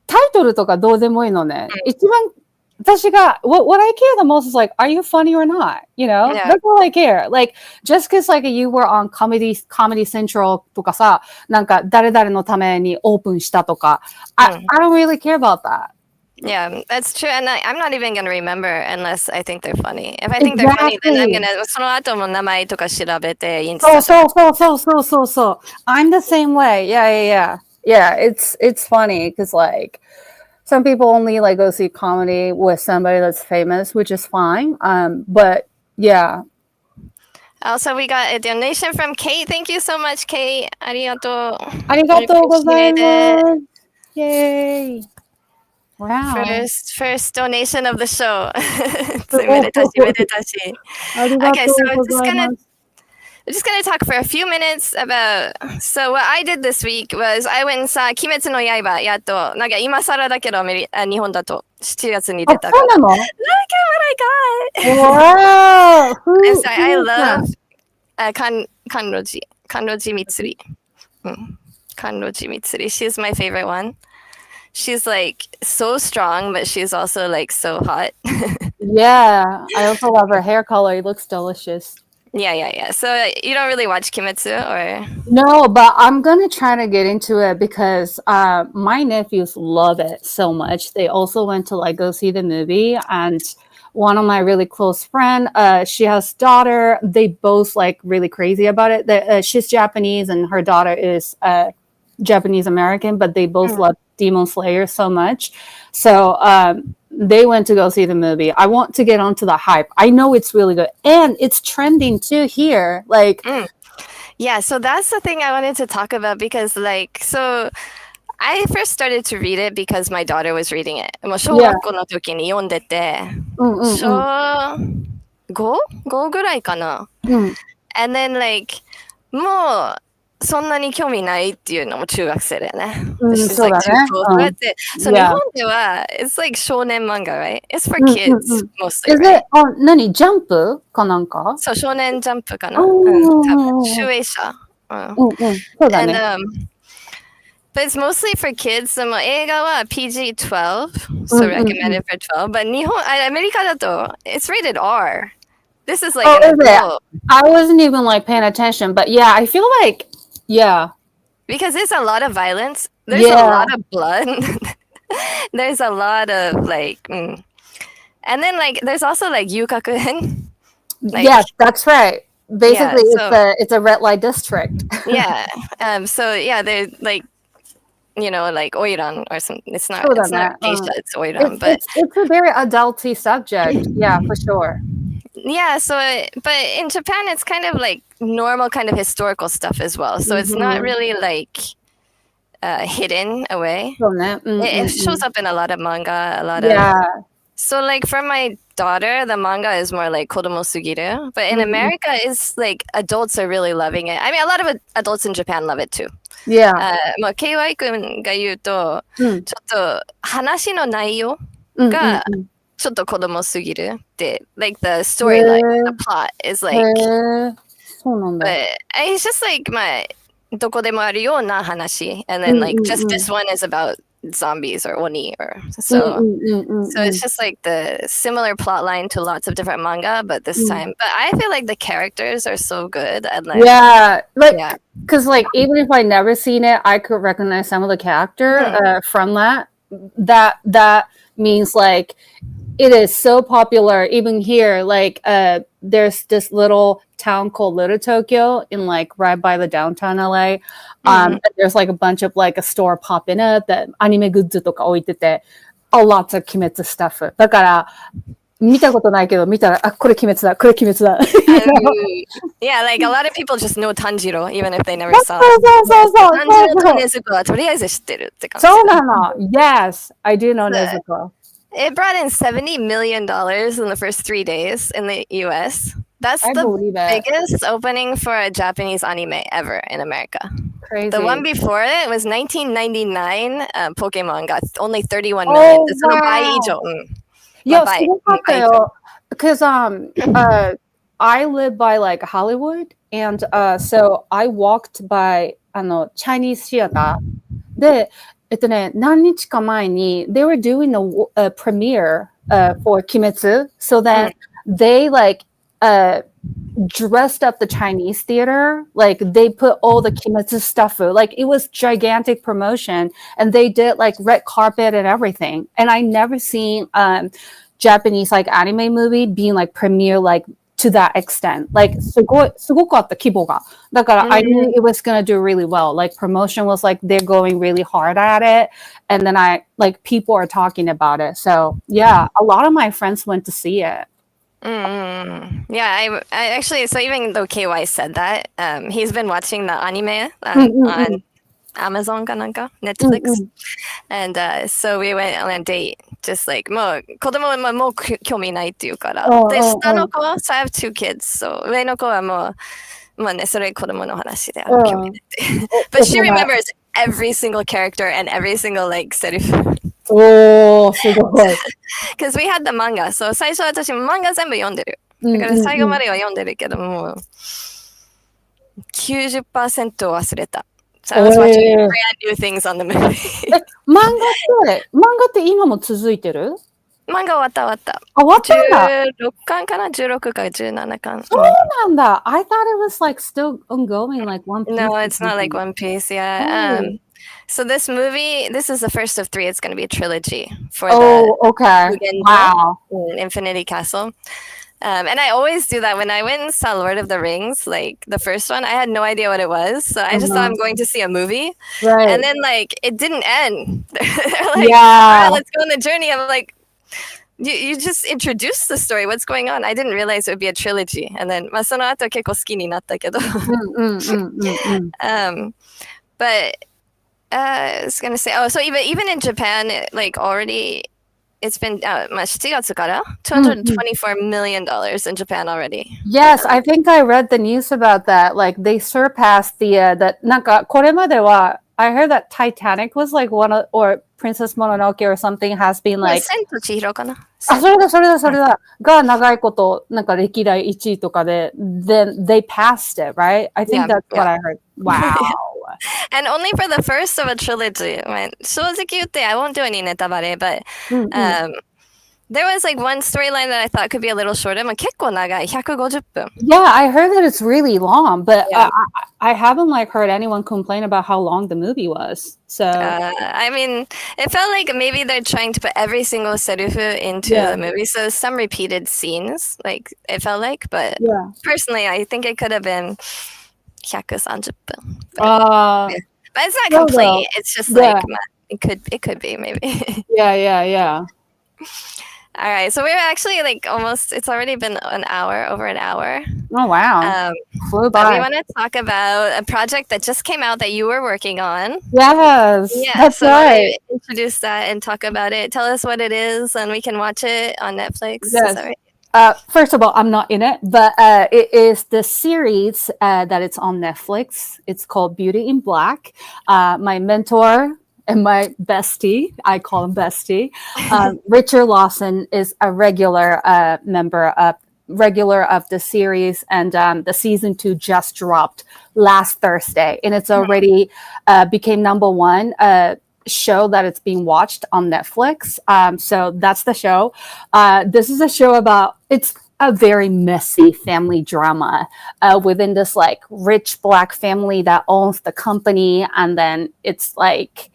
タイトルとかどうでもいいのね。一番私が what I care the most is like, are you funny or not? That's all I care. Like just because like you were on Comedy Central とかさ、なんか誰々のためにオープンしたとか、I don't really care about that. Yeah, that's true. And I'm not even going to remember unless I think they're funny. If I think they're funny, then I'm going to その後も名前とか調べてインスタ。そう。I'm the same way. Yeah. It's funny because like some people only like go see comedy with somebody that's famous, which is fine. But yeah. Also, we got a donation from Kate. Thank you so much, Kate. ありがとう。ありがとうございます。Yay. Wow. First donation of the show. めでたし。Okay, so we're just gonna talk for a few minutes about. So what I did this week was I went and saw 鬼滅の刃やっとなんか今更だけど日本だと7月に出たから。そうなの? Look at what I got. Wow. I'm sorry. I love 甘露寺蜜里. She's my favorite one. She's like so strong, but she's also like so hot. Yeah, I also love her hair color. It looks delicious. Yeah. So you don't really watch Kimetsu or? No, but I'm going to try to get into it because my nephews love it so much. They also went to like go see the movie, and one of my really close friend, she has daughter. They both like really crazy about it. She's Japanese and her daughter is Japanese American, but they both love Demon Slayer so much. So they went to go see the movie. I want to get onto the hype. I know it's really good. And it's trending too here. Like Yeah, so that's the thing I wanted to talk about because so I first started to read it because my daughter was reading it. もう小学校の時に読んでて、小5ぐらいかな。And then もうそんなに興味ないっていうのも中学生だよね。そうだね。So 日本では it's like 少年漫画 right? It's for kids mostly. Is it on 何ジャンプかなんか？そう少年ジャンプかな。多分集英社。そうだね。But it's mostly for kids. その映画は PG-12, so recommended for 12. But 日本、アメリカだと it's rated R. This is like Oh, an is it? adult. I wasn't even like paying attention, but yeah, I feel like Because there's a lot of violence. There's a lot of blood. There's a lot of like, and then like there's also like yukakuhen. Like, yes, that's right. Basically, so- it's a red light district. yeah. So yeah, they're like, you know, like oiran or something. It's not geisha, it's oiran. But it's a very adulty subject. Yeah, for sure. yeah, so but in Japan it's kind of like normal kind of historical stuff as well. So it's not really like hidden away. It shows up in a lot of manga, a lot of so like for my daughter, the manga is more like kodomo sugiru, but in America it's like adults are really loving it. I mean, a lot of adults in Japan love it too. Yeah. まあ KY 君が言うと、ちょっと話の内容がちょっと子供すぎるって、like the storyline, the plot is like, そうなんだ。 but it's just like まあどこでもあるような話 and then like just this one is about zombies or oni or so it's just like the similar plot line to lots of different manga, but this time, but I feel like the characters are so good and like because like even if I never seen it, I could recognize some of the character from that means like it is so popular even here. Like there's this little town called Little Tokyo in like right by the downtown LA. And there's like a bunch of like a store popping up that anime goods とか置いてて a lots of 鬼滅 stuff. だから見たことないけど見たらあこれ鬼滅だこれ鬼滅だ。Yeah, like a lot of people just know Tanjiro even if they never saw. そうTanjiro と禰豆子はとりあえず知ってるって感じ。そうなの。Yes, I do know 禰豆子。 It brought in $70 million in the first 3 days in the US. That's the biggest opening for a Japanese anime ever in America. Crazy. The one before it was 1999. Pokemon got only 31 million. Oh, So wow. Yo, すごかったよ。Because I live by like Hollywood, and so I walked by Chinese theater. で何日か前に they were doing a premiere for 鬼滅 so that they like dressed up the Chinese theater, like they put all the Kimetsu stuff, like it was gigantic promotion, and they did like red carpet and everything. And I never seen Japanese like anime movie being like premiere like to that extent. Like すごかった規模が。だからI knew it was gonna do really well. Like promotion was like they're going really hard at it, and then people are talking about it. So yeah, a lot of my friends went to see it. Yeah, I actually, so even though KY said that, he's been watching the anime on Amazon かなんか Netflix. And so we went on a date, just like もう子供はもう興味ないっていうから。で、下の子、so I have 2 kids, so 上の子はもうね、それ子供の話で興味ないって。But she remembers every single character and every single like セリフ。おー、すごい。Because we had the manga. So 最初私漫画全部読んでる。だから最後までは読んでるけども、90% 忘れた。So I was watching brand new things on the movie. 漫画って今も続いてる？漫画終わった。あ、終わったんだ。16巻かな ?16 か17巻。そうなんだ。I thought it was like still ongoing, like One Piece. No, it's not like One Piece, yeah. So this movie, this is the first of 3. It's going to be a trilogy for wow. Infinity Castle. And I always do that when I went and saw Lord of the Rings, like the first one, I had no idea what it was. So I just thought I'm going to see a movie. Right. And then like it didn't end. They're like, all right, let's go on the journey. I'm like, you just introduced the story. What's going on? I didn't realize it would be a trilogy. And then その後結構好きになったけど。But I was gonna say, so even in Japan, like already, it's been 7月から$224 million in Japan already. Yes, I think I read the news about that. Like they surpassed that なんかこれまでは I heard that Titanic was like one of, or Princess Mononoke or something has been like 千と千尋かな。あ、それだが長いことなんか歴代1位とかで then they passed it, right? I think that's what I heard. Wow. And only for the first of a trilogy. 正直言って I won't do any ネタバレ but there was like one storyline that I thought could be a little shorter. 結構長い 150分. Yeah, I heard that it's really long, but I haven't like heard anyone complain about how long the movie was. So I mean, it felt like maybe they're trying to put every single serufu into the movie, so some repeated scenes, like it felt like. But personally, I think it could have been 130分. But it's not complete. It's just like it could be maybe. Yeah. All right, so we're actually like almost, it's already been over an hour. Oh, wow. Flew by. But we want to talk about a project that just came out that you were working on. Yes, that's so right. Introduce that and talk about it. Tell us what it is and we can watch it on Netflix. Yes. Is that right? First of all, I'm not in it, but it is the series that it's on Netflix. It's called Beauty in Black. My mentor and my bestie, I call him bestie, Richard Lawson is a regular of the series, and the season 2 just dropped last Thursday, and it's already became number 1 show that it's being watched on Netflix. So that's the show. This is a show about, it's a very messy family drama within this like rich Black family that owns the company, and then it's like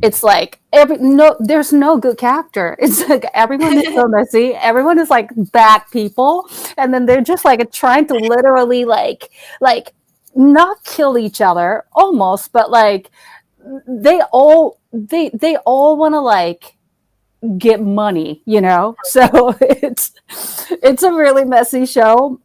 there's no good character. It's like everyone is so messy. Everyone is like bad people, and then they're just like trying to literally like not kill each other almost, but like they all want to like get money, you know. So it's a really messy show.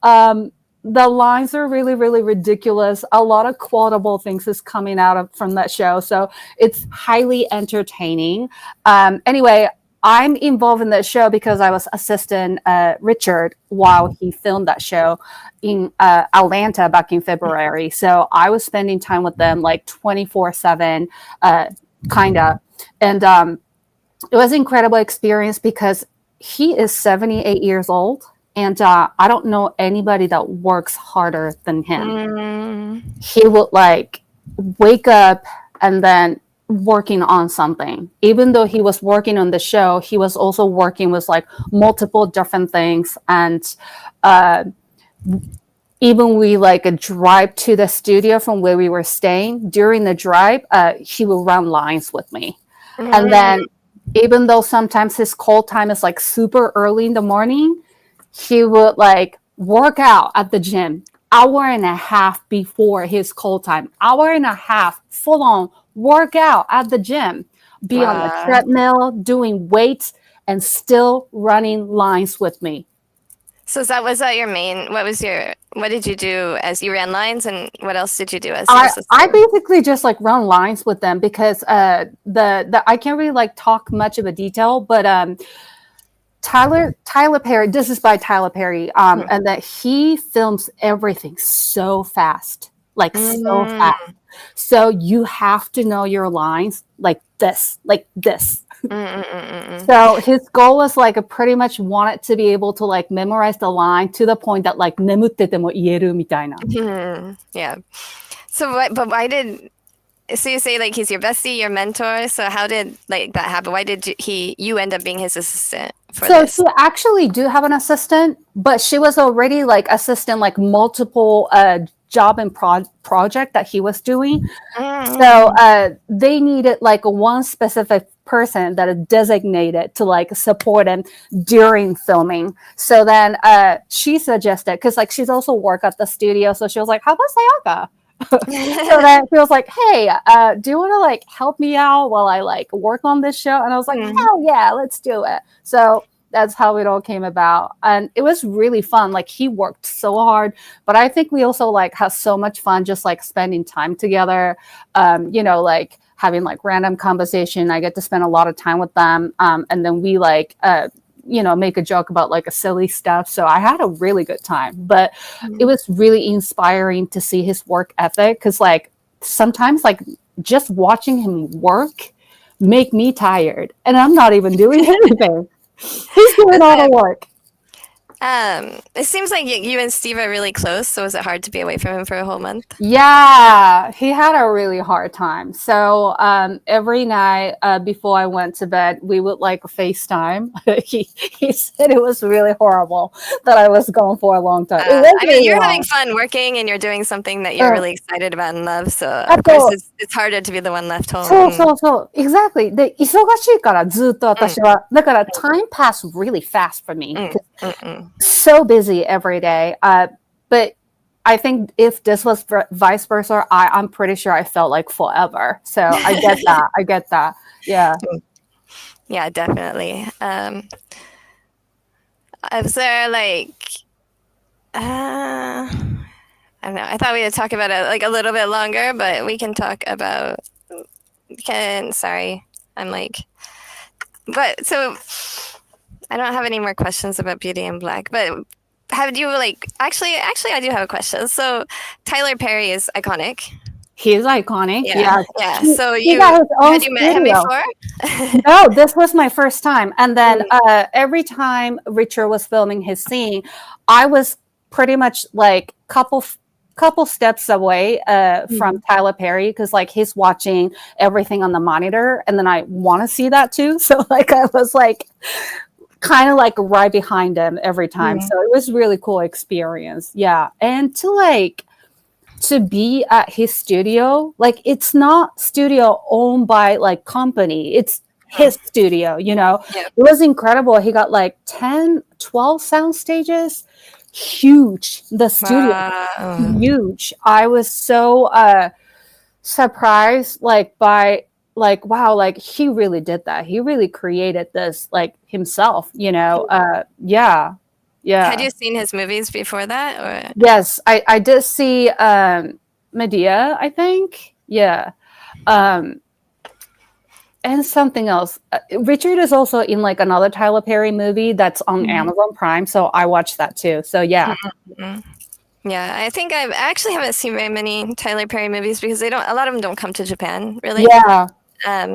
The lines are really, really ridiculous. A lot of quotable things is coming out from that show. So it's highly entertaining. Anyway, I'm involved in that show because I was assisting Richard while he filmed that show in Atlanta back in February. So I was spending time with them like 24/7, kind of. And it was an incredible experience because he is 78 years old. And I don't know anybody that works harder than him. He would like wake up and then working on something. Even though he was working on the show, he was also working with like multiple different things. And even we like a drive to the studio from where we were staying. During the drive, he would run lines with me. And then even though sometimes his call time is like super early in the morning, he would like work out at the gym hour and a half before his call time, hour and a half full on workout at the gym, be on the treadmill, doing weights, and still running lines with me. So was that your main, what did you do as you ran lines, and what else did you do as I basically just like run lines with them because the I can't really like talk much of a detail, but Tyler Perry, this is by Tyler Perry, and that he films everything so fast, like so fast. So you have to know your lines like this. So his goal was like pretty much wanted to be able to like memorize the line to the point that like 眠ってても言えるみたいな. Yeah. So so you say like he's your bestie, your mentor. So how did like that happen? Why did you end up being his assistant for this? So she actually do have an assistant, but she was already like assistant like multiple job and project that he was doing. So they needed like one specific person that is designated to like support him during filming. So then she suggested, because like she's also work at the studio, so she was like, how about Sayaka? So then he was like, hey, do you want to like help me out while I like work on this show? And I was like, hell yeah, let's do it. So that's how it all came about. And it was really fun. Like he worked so hard, but I think we also like had so much fun just like spending time together, you know, like having like random conversation. I get to spend a lot of time with them. And then we like, you know, make a joke about like a silly stuff. So I had a really good time, but it was really inspiring to see his work ethic. Cause like sometimes like just watching him work make me tired and I'm not even doing anything. He's doing all the work. It seems like you and Steve are really close, so was it hard to be away from him for a whole month? Yeah, he had a really hard time. So every night before I went to bed, we would like FaceTime. he said it was really horrible that I was gone for a long time. I mean, you're having fun working and you're doing something that you're really excited about and love. So of course it's harder to be the one left home. そう exactly. で、忙しいからずっと私は。だから time passed really fast for me. So busy every day. But I think if this was vice versa, I'm pretty sure I felt like forever. So I get that. I get that. Yeah. Yeah, definitely. Is there like, I don't know. I thought we would talk about it like a little bit longer, but we can talk about. Sorry, I'm like, but so I don't have any more questions about Beauty in Black. But have you like actually? I do have a question. So Tyler Perry is iconic. He is iconic. Yeah. So had you met him before? No, this was my first time. And then every time Richard was filming his scene, I was pretty much like couple steps away from Tyler Perry because like he's watching everything on the monitor, and then I want to see that too. So like I was like kind of like right behind him every time. So it was really cool experience. Yeah, and to be at his studio, like it's not studio owned by like company, it's his studio, you know. It was incredible. He got like 10-12 sound stages, huge. The studio huge. I was so surprised like by like wow, like he really did that. He really created this like himself, you know. Yeah. Had you seen his movies before that? Or? Yes, I did see Medea, I think. Yeah. And something else. Richard is also in like another Tyler Perry movie that's on Amazon Prime, so I watched that too. So yeah. Yeah, I think I actually haven't seen very many Tyler Perry movies because a lot of them don't come to Japan, really. Yeah.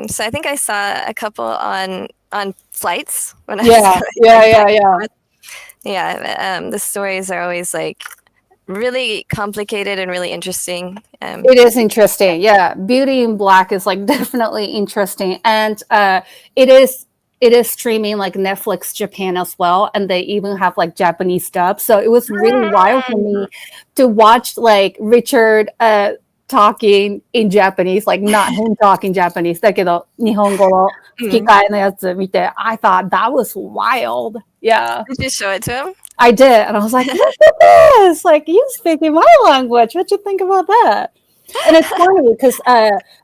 So I think I saw a couple on flights when I was the stories are always like really complicated and really interesting. It is interesting. Yeah. Beauty in Black is like definitely interesting. And it is streaming like Netflix Japan as well. And they even have like Japanese dub. So it was really wild for me to watch like Richard talking in Japanese, like not him talking Japanese, だけど日本語の吹き替えのやつ見て I thought that was wild. Yeah. Did you show it to him? I did. And I was like, look at this. Like, you speaking my language. What you think about that? And it's funny because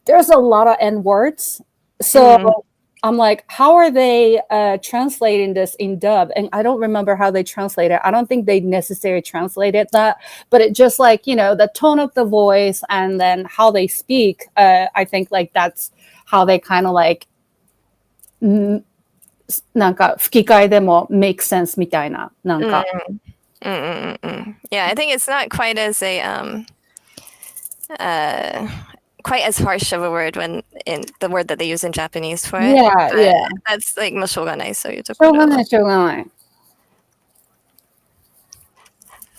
there's a lot of N words. So I'm like, how are they translating this in dub? And I don't remember how they translate it. I don't think they necessarily translated that, but it just like, you know, the tone of the voice and then how they speak. I think like that's how they kind of like, なんか吹き替えでも make sense みたいな、なんか。Yeah, I think it's not quite as quite as harsh of a word when in the word that they use in Japanese for it. Yeah. That's like もうしょうがない、そういうとしょうがない。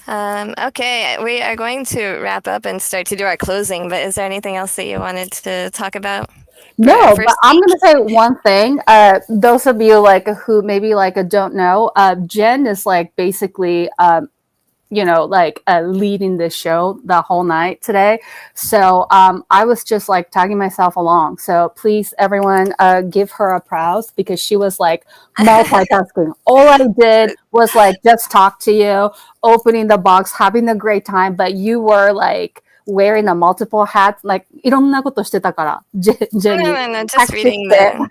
Okay, we are going to wrap up and start to do our closing, but is there anything else that you wanted to talk about? No, but I'm going to say one thing. Those of you like who maybe like don't know, Jenn is like basically, you know, like leading the show the whole night today. So I was just like tagging myself along. So please, everyone, give her applause because she was like multitasking. All I did was like just talk to you, opening the box, having a great time. But you were like wearing a multiple hats, like いろんなことしてたから。No, just reading the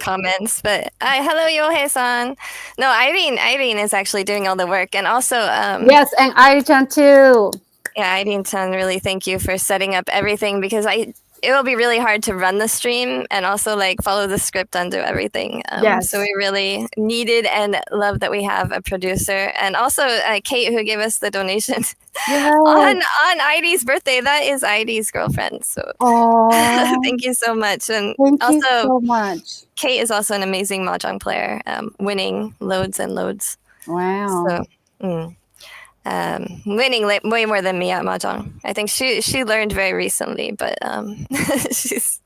comments. But hello, Yohei-san. No, Irene is actually doing all the work, and also yes, and Airi-chan too. Yeah, Irene-chan, really thank you for setting up everything because it will be really hard to run the stream and also like follow the script and do everything. Yes. So we really needed and love that we have a producer and also Kate who gave us the donation on Airi's birthday. That is Airi's girlfriend. So thank you so much. And thank also, you so much. Kate is also an amazing mahjong player, winning loads and loads. Wow. So, winning way more than me at mahjong. I think she learned very recently, but she's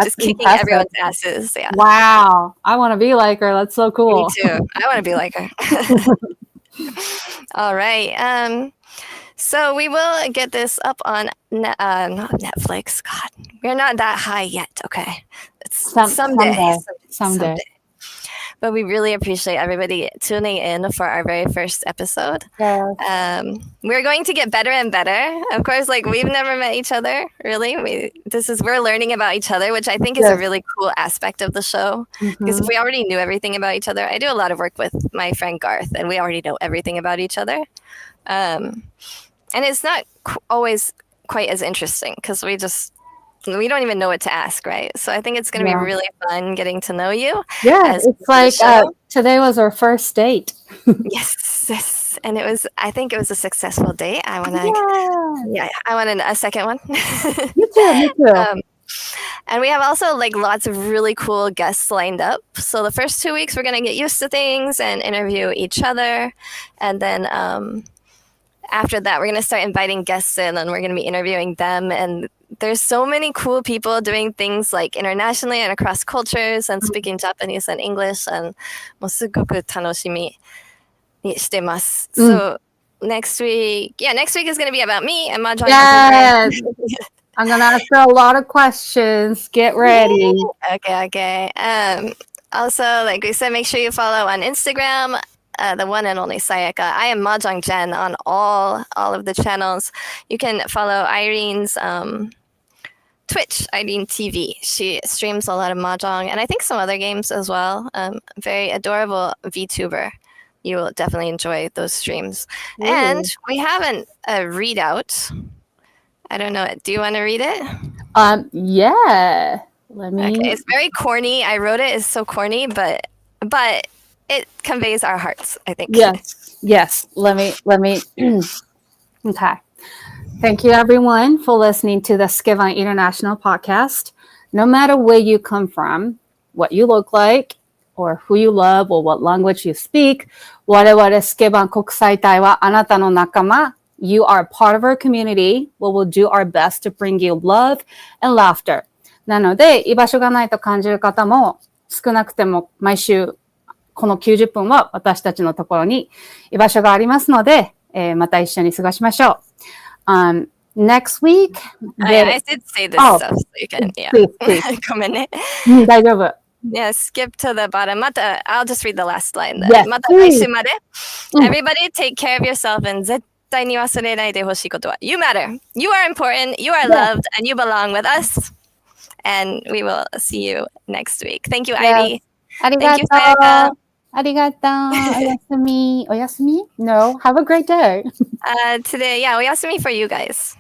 just kicking impressive. everyone's asses. Yeah. Wow. I want to be like her. That's so cool. Me too. I want to be like her. All right. So we will get this up on not Netflix. God, we're not that high yet. Okay, it's someday. But we really appreciate everybody tuning in for our very first episode. Yes. We're going to get better and better. Of course, like we've never met each other, really. We're learning about each other, which I think is a really cool aspect of the show. Because if we already knew everything about each other, I do a lot of work with my friend Garth, and we already know everything about each other. And it's not always quite as interesting because we don't even know what to ask, right? So I think it's going to be really fun getting to know you. Yeah, it's like today was our first date. Yes. And I think it was a successful date. I want a second one. Me too. And we have also like lots of really cool guests lined up. So the first 2 weeks, we're going to get used to things and interview each other. And then after that, we're going to start inviting guests in and we're going to be interviewing them. And there's so many cool people doing things like internationally and across cultures and speaking Japanese and English. And もうすごく楽しみにしてます. So next week is going to be about me and mahjong. Yes. I'm going to ask her a lot of questions. Get ready. Okay. Also, like we said, make sure you follow on Instagram, the one and only Sayaka. I am mahjongjen on all of the channels. You can follow Irene's Twitch, Irene TV. She streams a lot of mahjong and I think some other games as well. Very adorable VTuber. You will definitely enjoy those streams. Ooh. And we have a readout. I don't know. Do you want to read it? Yeah. Let me. Okay, it's very corny. I wrote it. It's so corny, but it conveys our hearts, I think. Yes. Let me. Okay. Thank you, everyone, for listening to the Skivan International Podcast. No matter where you come from, what you look like, or who you love, or what language you speak, 我々スケバン国際隊はあなたの仲間。You are part of our community. We will do our best to bring you love and laughter. なので、居場所がないと感じる方も、少なくても毎週、この90分は私たちのところに居場所がありますので、また一緒に過ごしましょう。Next week... I did say this stuff, so you can... Yeah. Please. ごめんね。大丈夫。Yeah, skip to the bottom. I'll just read the last line then. Yes, また来週まで。Everybody take care of yourself and 絶対に忘れないでほしいことは You matter. You are important. You are loved. And you belong with us. And we will see you next week. Thank you, Airi. Thank you, Sayaka. ありがとう。おやすみ。おやすみ? No. Have a great day. Today, yeah, おやすみ for you guys.